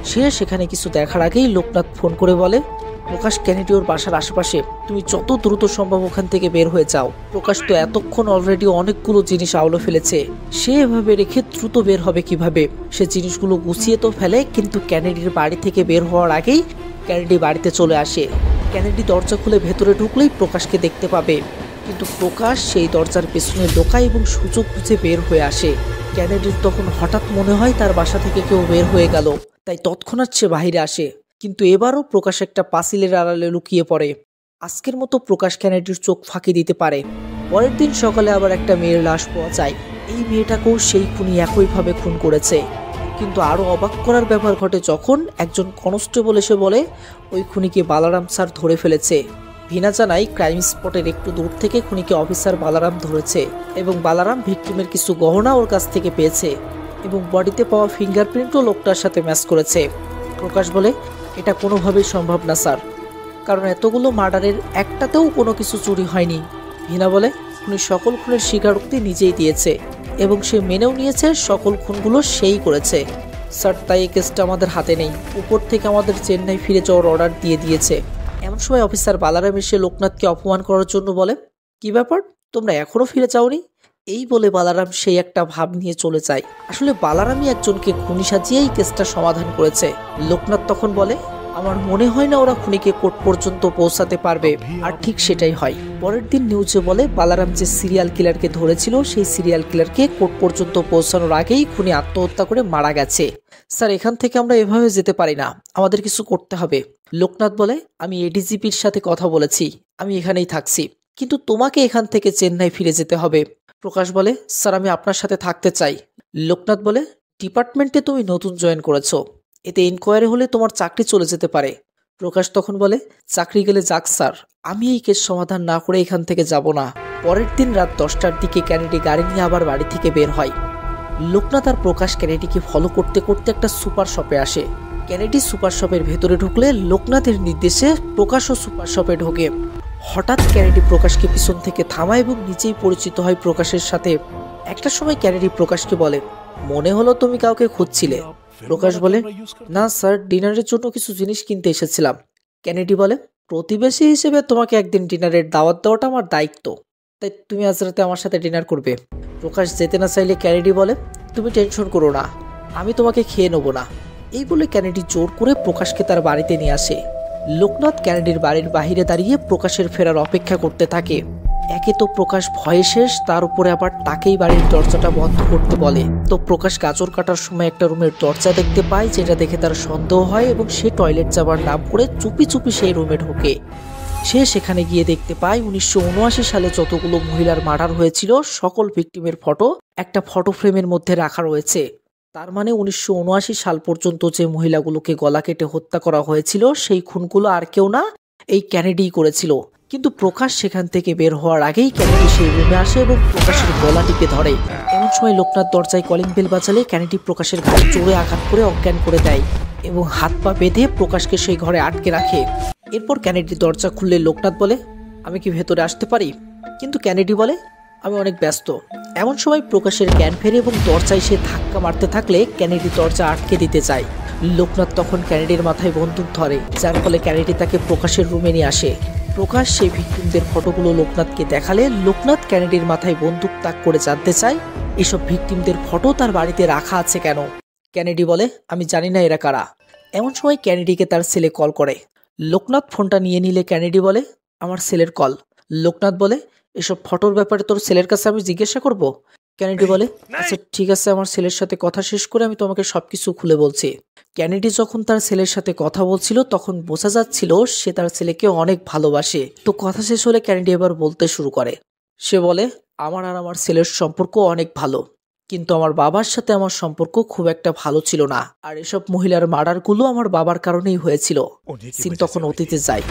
সে সেখানে কিছু দেখার আগেই লোকনাথ ফোন করে বলে, প্রকাশ ক্যানেডি ওর বাসার আশেপাশে, তুমি যত দ্রুত সম্ভব ওখান থেকে বের হয়ে যাও। প্রকাশ তো এতক্ষণ অলরেডি অনেকগুলো জিনিস আউলে ফেলেছে, সে এভাবে রেখে দ্রুত বের হবে কিভাবে? সে জিনিসগুলো গুছিয়ে তো ফেলে, কিন্তু ক্যানেডির বাড়ি থেকে বের হওয়ার আগেই ক্যানেডি বাড়িতে চলে আসে। ক্যানেডি দরজা খুলে ভেতরে ঢুকলেই প্রকাশকে দেখতে পাবে, কিন্তু প্রকাশ সেই দরজার পেছনে ঢোকায় এবং সুযোগ বুঝে বের হয়ে আসে। ক্যানেডির তখন হঠাৎ মনে হয় তার বাসা থেকে কেউ বের হয়ে গেল, তাই তৎক্ষণাৎ সে বাহিরে আসে। কিন্তু এবারও প্রকাশ একটা পাঁচিলের আড়ালে লুকিয়ে পড়ে। আজকের মতো প্রকাশ ক্যানেডির চোখ ফাঁকি দিতে পারে। পরের দিন সকালে আবার একটা মেয়ের লাশ পাওয়া যায়। এই মেয়েটাকেও সেই খুনি একইভাবে খুন করেছে। কিন্তু আরো অবাক করার ব্যাপার ঘটে যখন একজন কনস্টেবল এসে বলে ওই খুনিকে বালারাম স্যার ধরে ফেলেছে। ভিনা জানাই ক্রাইম স্পটের একটু দূর থেকে খুনিকে অফিসার বালারাম ধরেছে এবং বালারাম ভিকটিমের কিছু গহনা ওর কাছ থেকে পেয়েছে এবং বডিতে পাওয়া ফিঙ্গারপ্রিন্টও লোকটার সাথে ম্যাচ করেছে। প্রকাশ বলে, এটা কোনোভাবেই সম্ভব না স্যার, কারণ এতগুলো মার্ডারের একটাতেও কোনো কিছু চুরি হয়নি। ভিনা বলে, খুনি সকল খুনের স্বীকারোক্তি নিজেই দিয়েছে এবং সে মেনেও নিয়েছে সকল খুনগুলো সেই করেছে। স্যার তাই এই কেসটা আমাদের হাতে নেই, উপর থেকে আমাদের চেন্নাই ফিরে যাওয়ার অর্ডার দিয়ে দিয়েছে। এমন সময় অফিসার বালারাম এসে লোকনাথকে অপমান করার জন্য বলে, কি ব্যাপার, তোমরা এখনো ফিরে যাওনি? এই বলে বালারাম সেই একটা ভাব নিয়ে চলে যায়। আসলে বালারামই একজনকে খুনি সাজিয়ে এই কেসটা সমাধান করেছে। লোকনাথ তখন বলে, আমার মনে হয় না ওরা খুনিকে কোর্ট পর্যন্ত পৌঁছাতে পারবে। আর ঠিক সেটাই হয়। পরের দিন নিউজে বলে বালারাম যে সিরিয়াল কিলারকে ধরেছিল সেই সিরিয়াল কিলারকে কোর্ট পর্যন্ত পৌঁছানোর আগেই খুনি আত্মহত্যা করে মারা গেছে। স্যার এখান থেকে আমরা এভাবে যেতে পারি না, আমাদের কিছু করতে হবে। লোকনাথ বলে, আমি এডিজিপির সাথে কথা বলেছি, আমি এখানেই থাকছি, কিন্তু তোমাকে এখান থেকে চেন্নাই ফিরে যেতে হবে। প্রকাশ বলে, স্যার আমি আপনার সাথে থাকতে চাই। লোকনাথ বলে, ডিপার্টমেন্টে তুমি নতুন জয়েন করেছো, এতে ইনকোয়ারি হলে তোমার চাকরি চলে যেতে পারে। প্রকাশ তখন বলে, চাকরি গেলে যাক স্যার, আমি এই কেস সমাধান না করে এখান থেকে যাব না। পরের দিন রাত 10টার দিকে ক্যানেডি গাড়ি নিয়ে আবার বাড়ি থেকে বের হয়। লোকনাথ আর প্রকাশ ক্যানেডিকে ফলো করতে করতে একটা সুপার শপে আসে। ক্যানেডি সুপার শপের ভেতরে ঢুকলে লোকনাথের নির্দেশে প্রকাশও সুপার শপে ঢোকে। হঠাৎ ক্যানেডি প্রকাশকে পিছন থেকে থামায় এবং নিজেই পরিচিত হয় প্রকাশের সাথে। একটা সময় ক্যানেডি প্রকাশকে বলে, মনে হলো তুমি কাউকে খুঁজছিলে। প্রকাশ বলে, না স্যার, ডিনারের জন্য কিছু জিনিস কিনতে এসেছিলাম। ক্যানেডি বলে, প্রতিবেশী হিসেবে তোমাকে একদিন ডিনারের দাওয়াত দেওয়াটা আমার দায়িত্ব, তাই তুমি আজ রাতে আমার সাথে ডিনার করবে। প্রকাশ যেতে না চাইলে ক্যানেডি বলে, তুমি টেনশন করো না, আমি তোমাকে খেয়ে নেবো না। এই বলে ক্যানেডি জোর করে প্রকাশকে তার বাড়িতে নিয়ে আসে। লোকনাথ ক্যানেডির বাড়ির বাহিরে দাঁড়িয়ে প্রকাশের ফেরার অপেক্ষা করতে থাকে। একে তো প্রকাশ ভয়ে শেষ, তার উপরে আবার তাকেই বাড়ির দরজাটা বন্ধ করতে বলে। তো প্রকাশ গাজর কাটার সময় একটা রুমের দরজা দেখতে পায়, যেটা দেখে তার সন্দেহ হয় এবং সে টয়লেট যাবার নাম করে চুপি চুপি সেই রুমে ঢোকে। সে সেখানে গিয়ে দেখতে পায় 1979 সালে যতগুলো মহিলার মার্ডার হয়েছিল সকল ভিকটিমের ফটো একটা ফটো ফ্রেমের মধ্যে রাখা রয়েছে। তার মানে 1979 সাল পর্যন্ত যে মহিলাগুলোকে গলা কেটে হত্যা করা হয়েছিল সেই খুনগুলো আর কেউ না, এই ক্যানেডিই করেছিল। কিন্তু প্রকাশ সেখান থেকে বের হওয়ার আগেই ক্যানেডি সেই রুমে আসে এবং প্রকাশের গলা টিপে ধরে। এমন সময় লোকনাথ দরজায় কলিং বেল বাজালে ক্যানেডি প্রকাশের ঘাড়ে জোরে আঘাত করে অজ্ঞান করে দেয় এবং হাত পা বেঁধে প্রকাশকে সেই ঘরে আটকে রাখে। এরপর ক্যানেডি দরজা খুললে লোকনাথ বলে, আমি কি ভেতরে আসতে পারি? কিন্তু ক্যানেডি বলে, আমি অনেক ব্যস্ত। এমন সময় প্রকাশের জ্ঞান ফেরে এবং দরজায় সে ধাক্কা মারতে থাকলে ক্যানেডি দরজা আটকে দিতে চায়। লোকনাথ তখন ক্যানেডির মাথায় বন্দুক ধরে, যার ফলে ক্যানেডি তাকে প্রকাশের রুমে নিয়ে আসে। প্রকাশ সেই ভিকটিমদের ফটোগুলো লোকনাথকে দেখালে লোকনাথ ক্যানেডির মাথায় বন্দুক তাক করে জানতে চায় এসব ভিকটিমদের ফটো তার বাড়িতে রাখা আছে কেন। ক্যানেডি বলে, আমি জানি না এরা কারা। এমন সময় ক্যানেডিকে তার ছেলে কল করে। লোকনাথ ফোনটা নিয়ে নিলে ক্যানেডি বলে, আমার ছেলের কল। লোকনাথ বলে, এসব ফটোর ব্যাপারে তোর ছেলের কাছে আমি জিজ্ঞাসা করব? ক্যানেডি বলে, আচ্ছা ঠিক আছে, আমার ছেলের সাথে কথা শেষ করে আমি তোমাকে সবকিছু খুলে বলছি। ক্যানেডি যখন তার ছেলের সাথে কথা বলছিল তখন বোঝা যাচ্ছিল সে তার ছেলেকে অনেক ভালোবাসে। তো কথা শেষ হলে ক্যানেডি এবার বলতে শুরু করে। সে বলে, আমার আর আমার ছেলের সম্পর্ক অনেক ভালো, কিন্তু আমার বাবার সাথে আমার সম্পর্ক খুব একটা ভালো ছিল না। আর এসব মহিলার মার্ডারগুলো আমার বাবার কারণেই হয়েছিল। সিন তখন অতীতে যায়।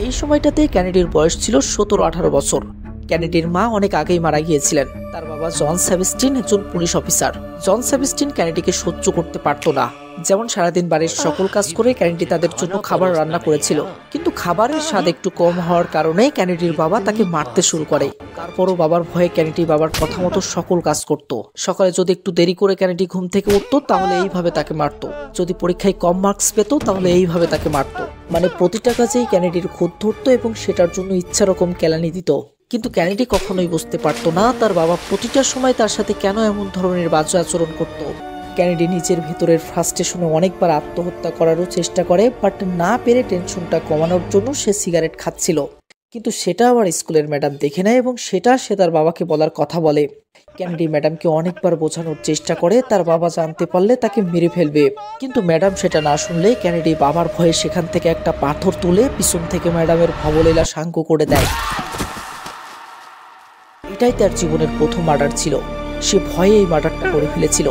এই সময়টাতে ক্যানেডির বয়স ছিল 17-18 বছর। ক্যানেডির মা অনেক আগেই মারা গিয়েছিলেন। তার বাবা জন সেবাস্টিন একজন পুলিশ অফিসার। জন সেবাস্টিন ক্যানেডিকে সহ্য করতে পারত না। যেমন সারাদিন বাড়ির সকল কাজ করে ক্যানেডি তাদের জন্য খাবার রান্না করেছিল, কিন্তু খাবারের স্বাদ একটু কম হওয়ার কারণে ক্যানেডির বাবা তাকে মারতে শুরু করে। তারপরও বাবার ভয়ে ক্যানেডি বাবার কথা মতো সকল কাজ করত। সকালে যদি একটু দেরি করে ক্যানেডি ঘুম থেকে উঠতো তাহলে এইভাবে তাকে মারতো। যদি পরীক্ষায় কম মার্কস পেত তাহলে এইভাবে তাকে মারতো। মানে প্রতিটা কাজেই ক্যানেডির খুঁত ধরতো এবং সেটার জন্য ইচ্ছা রকম কেলানি দিত। কিন্তু ক্যানেডি কখনোই বুঝতে পারতো না তার বাবা প্রতিটা সময় তার সাথে কেন এমন ধরনের বাজে আচরণ করত। ক্যানেডি নিজের ভিতরের ফ্রাস্ট্রেশনে অনেকবার আত্মহত্যা করারও চেষ্টা করে, বাট না পেরে টেনশনটা কমানোর জন্য সে সিগারেট খাচ্ছিল। কিন্তু সেটা আবার স্কুলের ম্যাডাম দেখে নেয় এবং সেটা সে তার বাবাকে বলার কথা বলে। ক্যানেডি ম্যাডামকে অনেকবার বোঝানোর চেষ্টা করে তার বাবা জানতে পারলে তাকে মেরে ফেলবে, কিন্তু ম্যাডাম সেটা না শুনলে ক্যানেডি বাবার ভয়ে সেখান থেকে একটা পাথর তুলে পিছন থেকে ম্যাডামের ভবলীলা সাঙ্গ করে দেয়। এটাই তার জীবনের প্রথম মার্ডার ছিল। সে ভয়ে এই মার্ডারটা করে ফেলেছিল।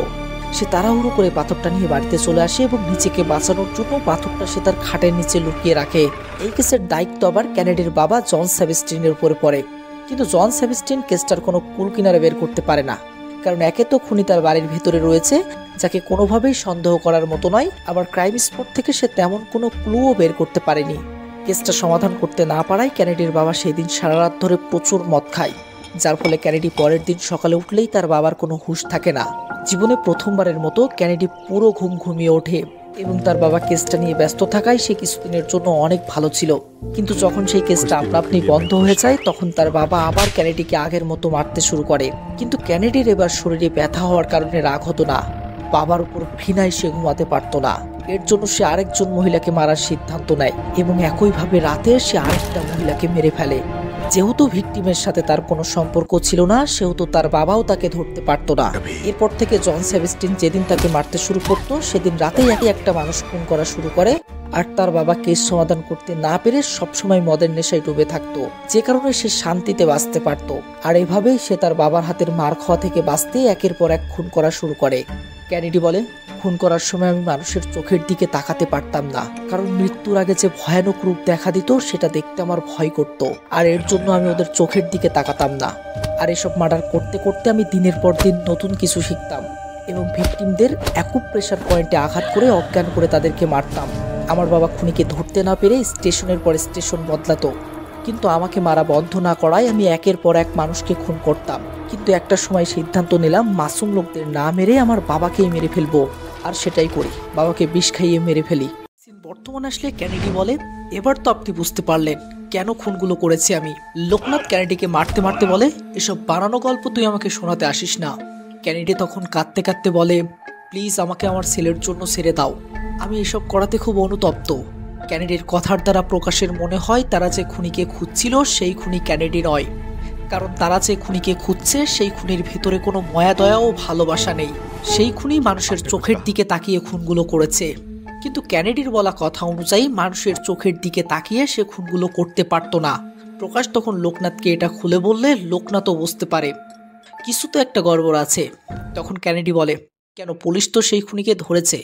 সে তাড়াহুড়ো করে পাথরটা নিয়ে বাড়িতে চলে আসে এবং নিজেকে বাঁচানোর জন্য পাথরটা সে তার খাটের নিচে লুকিয়ে রাখে। এই কেসের দায়িত্ব আবার ক্যানেডির বাবা জন সেবাস্টিনের উপরে পড়ে। কিন্তু জন সেবাস্টিন কেসটার কোনো কুল কিনারে বের করতে পারে না, কারণ একে তো খুনি তার বাড়ির ভেতরে রয়েছে যাকে কোনোভাবেই সন্দেহ করার মতো নয়, আবার ক্রাইম স্পট থেকে সে তেমন কোনো ক্লুও বের করতে পারেনি। কেসটা সমাধান করতে না পারায় ক্যানেডির বাবা সেই দিন সারা রাত ধরে প্রচুর মদ খায়, যার ফলে ক্যানেডি পরের দিন সকালে উঠলেই তার বাবার কোনো হুঁশ থাকে না। জীবনে প্রথমবারের মতো ক্যানেডি পুরো ঘুম ঘুমিয়ে ওঠে এবং তার বাবা কেসটা নিয়ে ব্যস্ত থাকায় সে কিছুদিনের জন্য অনেক ভালো ছিল। কিন্তু যখন সেই কেসটা আপনা আপনি বন্ধ হয়ে যায় তখন তার বাবা আবার ক্যানেডিকে আগের মতো মারতে শুরু করে। কিন্তু ক্যানেডির এবার শরীরে ব্যথা হওয়ার কারণে রাগ হতো না, বাবার উপর ঘৃণায় সে ঘুমাতে পারতো না। এর জন্য সে আরেকজন মহিলাকে মারার সিদ্ধান্ত নেয় এবং একইভাবে রাতে সে আরেকটা মহিলাকে মেরে ফেলে। যেহেতু ভিকটিমের সাথে তার কোনো সম্পর্ক ছিল না, সেহেতু তার বাবাও তাকে ধরতে পারতো না। এরপর থেকে জন সেবাস্টিন যেদিন তাকে মারতে শুরু করতো সেদিন রাতেই একটা মানুষ খুন করা শুরু করে। আর তার বাবা কেস সমাধান করতে না পেরে সবসময় মদের নেশায় ডুবে থাকতো, যে কারণে সে শান্তিতে বাঁচতে পারত। আর এভাবেই সে তার বাবার হাতের মার খাওয়া থেকে বাঁচতে একের পর এক খুন করা শুরু করে। ক্যানেডি বলে, খুন করার সময় আমি মানুষের চোখের দিকে তাকাতে পারতাম না, কারণ মৃত্যুর আগে যে ভয়ানক রূপ দেখা দিত সেটা দেখতে আমার ভয় করত, আর এর জন্য আমি ওদের চোখের দিকে তাকাতাম না। আর এসব মার্ডার করতে করতে আমি দিনের পর দিন নতুন কিছু শিখতাম এবং ভিকটিমদের অ্যাকুপ্রেশার পয়েন্টে আঘাত করে অজ্ঞান করে তাদেরকে মারতাম। আমার বাবা খুনিকে ধরতে না পেরে স্টেশনের পর স্টেশন বদলাতো, কিন্তু আমাকে মারা বন্ধ না করায় আমি একের পর এক মানুষকে খুন করতাম। কিন্তু একটা সময় সিদ্ধান্ত নিলাম মাসুম লোকদের না মেরে আমার বাবাকেই মেরে ফেলবো, আর সেটাই করি, বাবাকে বিষ খাইয়ে মেরে ফেলি। বর্তমানে আসলে ক্যানেডি বলে, এবার তো আপনি বুঝতে পারলেন কেন খুনগুলো করেছি আমি। লোকনাথ ক্যানেডিকে মারতে মারতে বলে, এসব বানানো গল্প তুই আমাকে শোনাতে আসিস না। ক্যানেডি তখন কাঁদতে কাঁদতে বলে, প্লিজ আমাকে আমার ছেলের জন্য ছেড়ে দাও, আমি এসব করাতে খুব অনুতপ্ত। ক্যানেডির কথার দ্বারা প্রকাশের মনে হয় তারা যে খুনিকে খুঁজছিল সেই খুনি ক্যানেডি নয়, কারণ তারা যে খুনিকে খুঁজছে সেই খুনির ভেতরে কোনো মায়া দয়া ও ভালোবাসা নেই। সেই খুনি মানুষের চোখের দিকে তাকিয়ে খুনগুলো করেছে, কিন্তু ক্যানেডির বলা কথা অনুযায়ী মানুষের চোখের দিকে তাকিয়ে সে খুনগুলো করতে পারতো না। প্রকাশ তখন লোকনাথকে এটা খুলে বললে লোকনাথও বুঝতে পারে কিছু তো একটা গড়বড় আছে। তখন ক্যানেডি বলে, কেন, পুলিশ তো সেই খুনিকে ধরেছে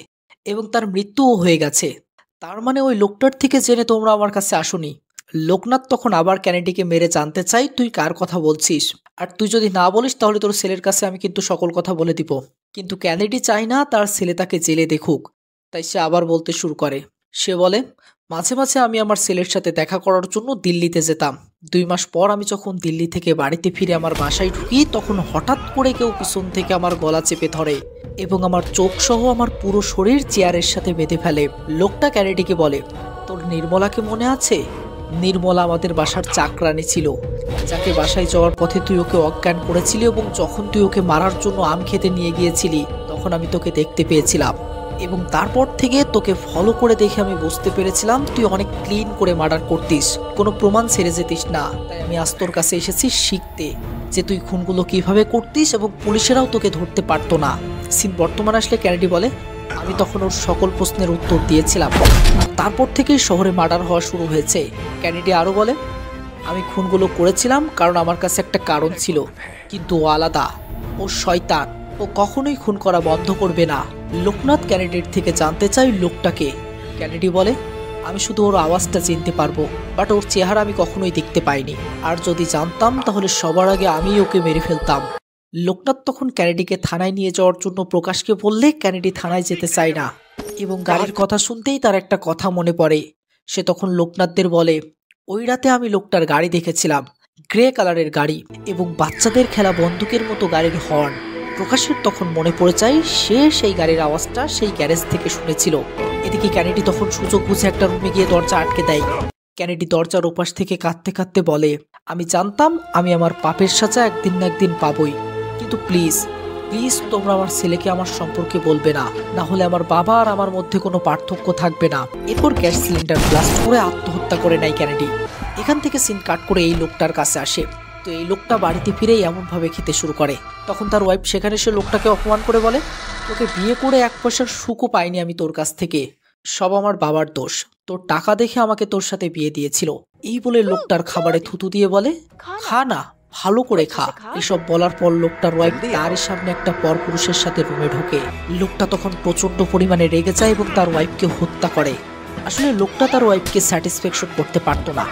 এবং তার মৃত্যুও হয়ে গেছে, তার মানে ওই লোকটার থেকে জেনে তোমরা আমার কাছে আসোনি। লোকনাথ তখন আবার ক্যানেডিকে মেরে জানতে চাই তুই কার কথা বলছিস, আর তুই যদি না বলিস তাহলে তোর ছেলের কাছে আমি কিন্তু সকল কথা বলে দিব। কিন্তু ক্যানেডি চায় না তার ছেলে তাকে জেলে দেখুক, তাই সে আবার বলতে শুরু করে। সে বলে, মাঝে মাঝে আমি আমার ছেলের সাথে দেখা করার জন্য দিল্লিতে যেতাম। 2 মাস পর আমি যখন দিল্লি থেকে বাড়িতে ফিরে আমার বাসায় ঢুকি, তখন হঠাৎ করে কেউ পিছন থেকে আমার গলা চেপে ধরে এবং আমার চোখ সহ আমার পুরো শরীর চেয়ারের সাথে বেঁধে ফেলে। লোকটা ক্যানেডিকে বলে, তোর নির্মলাকে মনে আছে? নির্মলা আমাদের বাসার চাকরানি ছিল, যাকে বাসায় যাওয়ার পথে তুই ওকে অজ্ঞান করেছিলি এবং যখন তুই ওকে মারার জন্য আম খেতে নিয়ে গিয়েছিলি তখন আমি তোকে দেখতে পেয়েছিলাম এবং তারপর থেকে তোকে ফলো করে দেখে আমি বুঝতে পেরেছিলাম তুই অনেক ক্লিন করে মার্ডার করতিস, কোনো প্রমাণ ছেড়ে যেতিস না। তাই আমি আজ তোর কাছে এসেছি শিখতে যে তুই খুনগুলো কিভাবে করতিস এবং পুলিশেরাও তোকে ধরতে পারতো না। সিন বর্তমানে আসলে ক্যানেডি বলে, আমি তখন ওর সকল প্রশ্নের উত্তর দিয়েছিলাম আর তারপর থেকেই শহরে মার্ডার হওয়া শুরু হয়েছে। ক্যানেডি আরও বলে, আমি খুনগুলো করেছিলাম কারণ আমার কাছে একটা কারণ ছিল, কিন্তু ও আলাদা, ও শয়তান, ও কখনোই খুন করা বন্ধ করবে না। লোকনাথ ক্যানেডির থেকে জানতে চাই লোকটাকে। ক্যানেডি বলে, আমি শুধু ওর আওয়াজটা চিনতে পারবো, বাট ওর চেহারা আমি কখনোই দেখতে পাইনি, আর যদি জানতাম তাহলে সবার আগে আমি ওকে মেরে ফেলতাম। লোকনাথ তখন ক্যানেডিকে থানায় নিয়ে যাওয়ার জন্য প্রকাশকে বললে ক্যানেডি থানায় যেতে চায় না এবং গাড়ির কথা শুনতেই তার একটা কথা মনে পড়ে। সে তখন লোকনাথদের বলে, ওই রাতে আমি লোকটার গাড়ি দেখেছিলাম, গ্রে কালারের গাড়ি এবং বাচ্চাদের খেলা বন্দুকের মতো গাড়ির হর্ন। প্রকাশের তখন মনে পড়ে যায় সে সেই গাড়ির আওয়াজটা সেই গ্যারেজ থেকে শুনেছিল। এদিকে ক্যানেডি তখন সুযোগ বুঝে একটা রুমে গিয়ে দরজা আটকে দেয়। ক্যানেডি দরজার ওপাশ থেকে কাঁদতে কাঁদতে বলে, আমি জানতাম আমি আমার পাপের সাজা একদিন না একদিন পাবই, কিন্তু প্লিজ প্লিজ তোমরা আমার ছেলেকে আমার সম্পর্কে বলবে না, না হলে আমার বাবা আর আমার মধ্যে কোনো পার্থক্য থাকবে না। এরপর গ্যাস সিলিন্ডার ব্লাস্ট করে আত্মহত্যা করে নেয় ক্যানেডি। এখান থেকে সিন কাট করে এই লোকটার কাছে আসে। তো এই লোকটা বাড়িতে ফিরেই এমনভাবে খেতে শুরু করে। তখন তার ওয়াইফ সেখানে এসে লোকটাকে অপমান করে বলে, তোকে বিয়ে করে 1 পয়সার সুখও পাইনি আমি তোর কাছ থেকে, সব আমার বাবার দোষ, তোর টাকা দেখে আমাকে তোর সাথে বিয়ে দিয়েছিল। এই বলে লোকটার খাবারে থুতু দিয়ে বলে, খা না, ভালো করে খা। এসব বলার পর লোকটার ওয়াইফ তার সামনে একটা পরপুরুষের সাথে রুমে ঢোকে। লোকটা তখন প্রচন্ড পরিমাণে রেগে যায় এবং তার ওয়াইফকে হত্যা করে। আসলে লোকটা তার ওয়াইফকে স্যাটিসফ্যাকশন করতে পারতো না,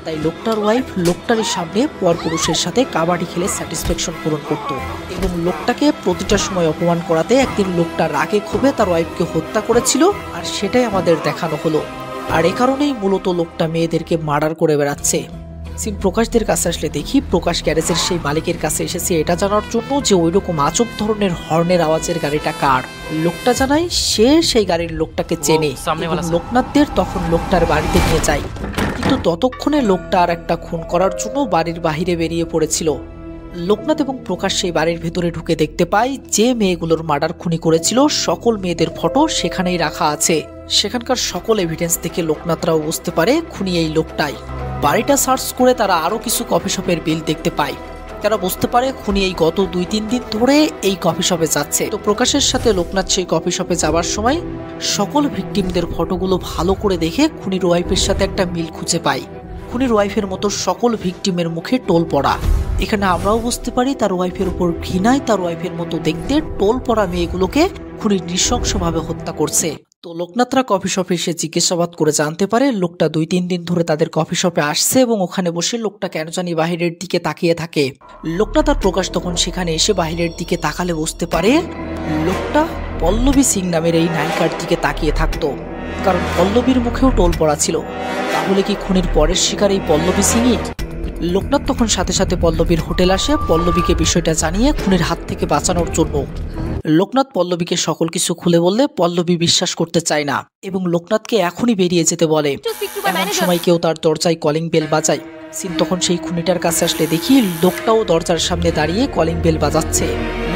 তাই লোকটার ওয়াইফ লোকটারই সামনে পরপুরুষের সাথে কাবাডি খেলে স্যাটিসফ্যাকশন পূরণ করত এবং লোকটাকে প্রতিটা সময় অপমান করাতে একদিন লোকটা রাগে ক্ষোভে তার ওয়াইফকে হত্যা করেছিল, আর সেটাই আমাদের দেখানো হলো। আর এ কারণেই মূলত লোকটা মেয়েদেরকে মার্ডার করে বেড়াচ্ছে। সিন প্রকাশদের কাছে আসলে দেখি প্রকাশ গ্যারেজের সেই মালিকের কাছে এসেছে এটা জানার জন্য যে ওইরকম আজব ধরনের হর্নের আওয়াজের গাড়িটা কার। লোকটা জানায় সে সেই গাড়ির লোকটাকে চেনে। লোকনাথদের তখন লোকটার বাড়িতে নিয়ে যায়, কিন্তু ততক্ষণে লোকটা আর একটা খুন করার জন্য বাড়ির বাহিরে বেরিয়ে পড়েছিল। লোকনাথ এবং প্রকাশ সেই বাড়ির ভেতরে ঢুকে দেখতে পায় যে মেয়েগুলোর মার্ডার খুনি করেছিল সকল মেয়েদের ফটো সেখানেই রাখা আছে। সেখানকার সকল এভিডেন্স দেখে লোকনাথরাও বুঝতে পারে খুনি এই লোকটাই। বাড়িটা সার্চ করে তারা আরো কিছু কফি শপের বিল দেখতে পায়। তারা বুঝতে পারে খুনি এই গত 2-3 দিন ধরে এই কফি শপে যাচ্ছে। তো প্রকাশের সাথে লোকনাথ সেই কফি শপে যাবার সময় সকল ভিকটিমদের ফটোগুলো ভালো করে দেখে খুনির ওয়াইফের সাথে একটা মিল খুঁজে পায়। খুনির ওয়াইফের মতো সকল ভিকটিমের মুখে টোল পড়া। এখানে আমরাও বুঝতে পারি তার ওয়াইফের উপর ঘৃণায় তার ওয়াইফের মতো দেখতে টোল পড়া মেয়েগুলোকে খুনি নৃশংসভাবে হত্যা করছে। তো লোকনাথরা কফি শপে এসে জিজ্ঞাসাবাদ করে জানতে পারে লোকটা 2-3 দিন ধরে তাদের কফি শপে আসছে এবং ওখানে বসে লোকটা কেন জানি বাহিরের দিকে তাকিয়ে থাকে। লোকনাথ আর প্রকাশ তখন সেখানে এসে বাহিরের দিকে তাকালে বুঝতে পারে লোকটা পল্লবী সিং নামের এই নায়িকার দিকে তাকিয়ে থাকতো, কারণ পল্লবীর মুখেও টোল পড়া ছিল। তাহলে কি খুনির পরের শিকার এই পল্লবী সিংই? লোকনাথ তখন সাথে সাথে পল্লবীর হোটেল আসে পল্লবীকে বিষয়টা জানিয়ে খুনির হাত থেকে বাঁচানোর জন্য। লোকনাথ পল্লবীকে সকল কিছু খুলে বললে পল্লবী বিশ্বাস করতে চায় না এবং লোকনাথকে এখনই বেরিয়ে যেতে বলে। এমন সময় কেউ তার দরজায় কলিং বেল বাজায়। সিন তখন সেই খুনিটার কাছে আসলে দেখি লোকটাও দরজার সামনে দাঁড়িয়ে কলিং বেল বাজাচ্ছে।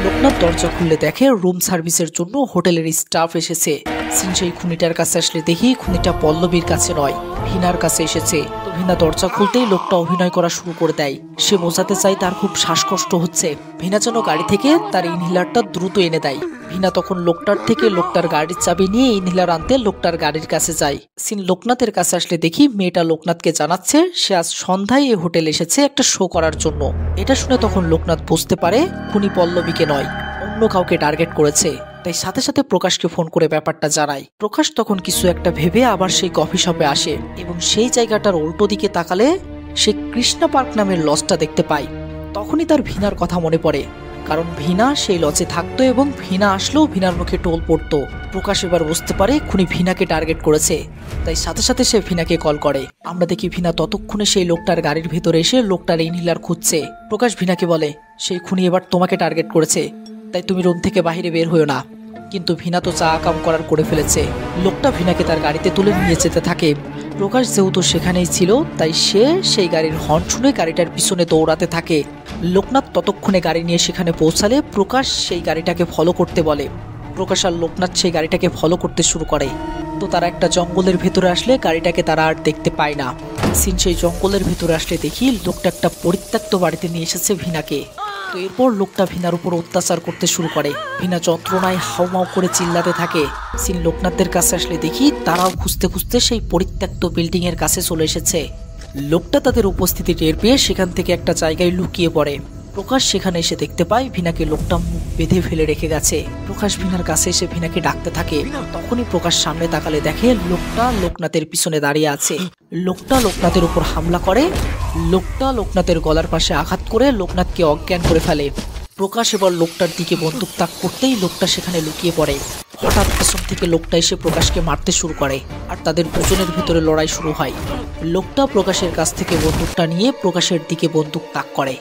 লোকনাথ দরজা খুললে দেখে রুম সার্ভিসের জন্য হোটেলের স্টাফ এসেছে। সিন সেই খুনিটার কাছে আসলে দেখি খুনিটা পল্লবীর কাছে নয়, ভিনার কাছে এসেছে। তো ভিনা দরজা খুলতেই লোকটা অভিনয় করা শুরু করে দেয়। সে বোঝাতে চায় তার খুব শ্বাসকষ্ট হচ্ছে। ভিনা যেন গাড়ি থেকে তার ইনহেলারটা দ্রুত এনে দেয়। ভিনা তখন লোকটার থেকে লোকটার গাড়ির চাবি নিয়ে ইনহেলার আনতে লোকটার গাড়ির কাছে যায়। সিন লোকনাথের কাছে আসলে দেখি মেয়েটা লোকনাথকে জানাচ্ছে সে আজ সন্ধ্যায় এই হোটেল এসেছে একটা শো করার জন্য। এটা শুনে তখন লোকনাথ বুঝতে পারে খুনি পল্লবীকে নয়, অন্য কাউকে টার্গেট করেছে। তাই সাথে সাথে প্রকাশকে ফোন করে ব্যাপারটা জানায়। প্রকাশ তখন কিছু একটা ভেবে আবার সেই কফি শপে আসে এবং সেই জায়গাটার উল্টো দিকে তাকালে সে কৃষ্ণা পার্ক নামের লজটা দেখতে পায়। তখনই তার ভিনার কথা মনে পড়ে। কারণ ভিনা সেই লজে থাকতো এবং ভিনা আসলেও ভিনার মুখে টোল পড়তো। প্রকাশ এবার বুঝতে পারে খুনি ভিনাকে টার্গেট করেছে, তাই সাথে সাথে সে ভিনাকে কল করে। আমরা দেখি ভিনা ততক্ষণে সেই লোকটার গাড়ির ভেতরে এসে লোকটার ইনহেলার খুঁজছে। প্রকাশ ভিনাকে বলে, সেই খুনি এবার তোমাকে টার্গেট করেছে, তাই তুমি রুম থেকে বাইরে বের হইও না। কিন্তু ভিনা তো চা কাম করার করে ফেলেছে। লোকটা ভিনাকে তার গাড়িতে তুলে নিয়ে যেতে থাকে। প্রকাশ যেহেতু সেখানেই ছিল, তাই সে সেই গাড়ির হর্ন শুনে গাড়িটার পিছনে দৌড়াতে থাকে। লোকনাথ ততক্ষণে গাড়ি নিয়ে সেখানে পৌঁছালে প্রকাশ সেই গাড়িটাকে ফলো করতে বলে। প্রকাশ আর লোকনাথ সেই গাড়িটাকে ফলো করতে শুরু করে। তো তারা একটা জঙ্গলের ভেতরে আসলে গাড়িটাকে তারা আর দেখতে পায় না। সিন সেই জঙ্গলের ভেতরে আসলে দেখি লোকটা একটা পরিত্যক্ত বাড়িতে নিয়ে এসেছে ভিনাকে। তো এরপর লোকটা ভিনার উপর অত্যাচার করতে শুরু করে। ভিনা যন্ত্রণায় হাউমাউ করে চিল্লাতে থাকে। সিন লোকনাথদের কাছে আসলে দেখি তারাও খুঁজতে খুঁজতে সেই পরিত্যক্ত বিল্ডিং এর কাছে চলে এসেছে। লোকটা তাদের উপস্থিতি টের পেয়ে সেখান থেকে একটা জায়গায় লুকিয়ে পড়ে। প্রকাশ সেখানে এসে দেখতে পায় ভিনাকে লোকটা মুখ বেঁধে ফেলে রেখে গেছে। প্রকাশ ভিনার কাছে এসে ভিনাকে ডাকতে থাকে। তখনই প্রকাশ সামনে তাকালে দেখে লোকটা লোকনাথের পিছনে দাঁড়িয়ে আছে। লোকটা লোকনাথের উপর হামলা করে। লোকটা লোকনাথের গলার পাশে আঘাত করে লোকনাথকে অজ্ঞান করে ফেলে। প্রকাশ এবার লোকটার দিকে বন্দুক তাক করতেই লোকটা সেখানে লুকিয়ে পড়ে। হঠাৎ পেছন থেকে লোকটা এসে প্রকাশকে মারতে শুরু করে, আর তাদের দুজনের ভিতরে লড়াই শুরু হয়। লোকটা প্রকাশের কাছ থেকে বন্দুকটা নিয়ে প্রকাশের দিকে বন্দুক তাক করে।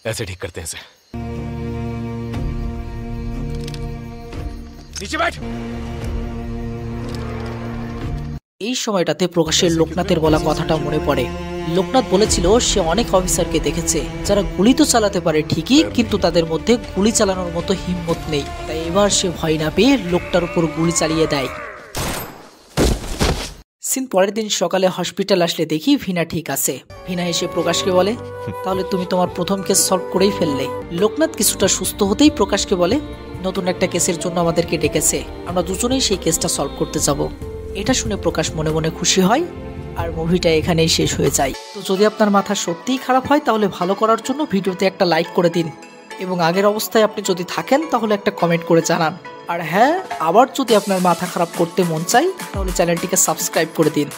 ऐसे ठीक करते हैं सर। नीचे बैठ। এই সময়টাতে প্রকাশের লোকনাথের বলা কথাটা মনে পড়ে। লোকনাথ বলেছিল সে অনেক অফিসারকে দেখেছে যারা গুলি তো চালাতে পারে ঠিকই, কিন্তু তাদের মধ্যে গুলি চালানোর মতো হিম্মত নেই। তাই এবার সে ভয় না পেয়ে লোকটার উপর গুলি চালিয়ে দেয়। সিন পরের দিন সকালে হসপিটাল আসলে দেখি ভিনা ঠিক আছে। ভিনা এসে প্রকাশকে বলে, তাহলে তুমি তোমার প্রথম কেস সলভ করেই ফেললে। লোকনাথ কিছুটা সুস্থ হতেই প্রকাশকে বলে, নতুন একটা কেসের জন্য আমাদেরকে ডেকেছে, আমরা দুজনেই সেই কেসটা সলভ করতে যাব। এটা শুনে প্রকাশ মনে মনে খুশি হয়, আর মুভিটা এখানেই শেষ হয়ে যায়। তো যদি আপনার মাথা সত্যিই খারাপ হয় তাহলে ভালো করার জন্য ভিডিওতে একটা লাইক করে দিন, এবং আগের অবস্থায় আপনি যদি থাকেন তাহলে একটা কমেন্ট করে জানান। আর হ্যাঁ, আবার যদি আপনার মাথা খারাপ করতে মন চাই তাহলে চ্যানেলটিকে সাবস্ক্রাইব করে দিন।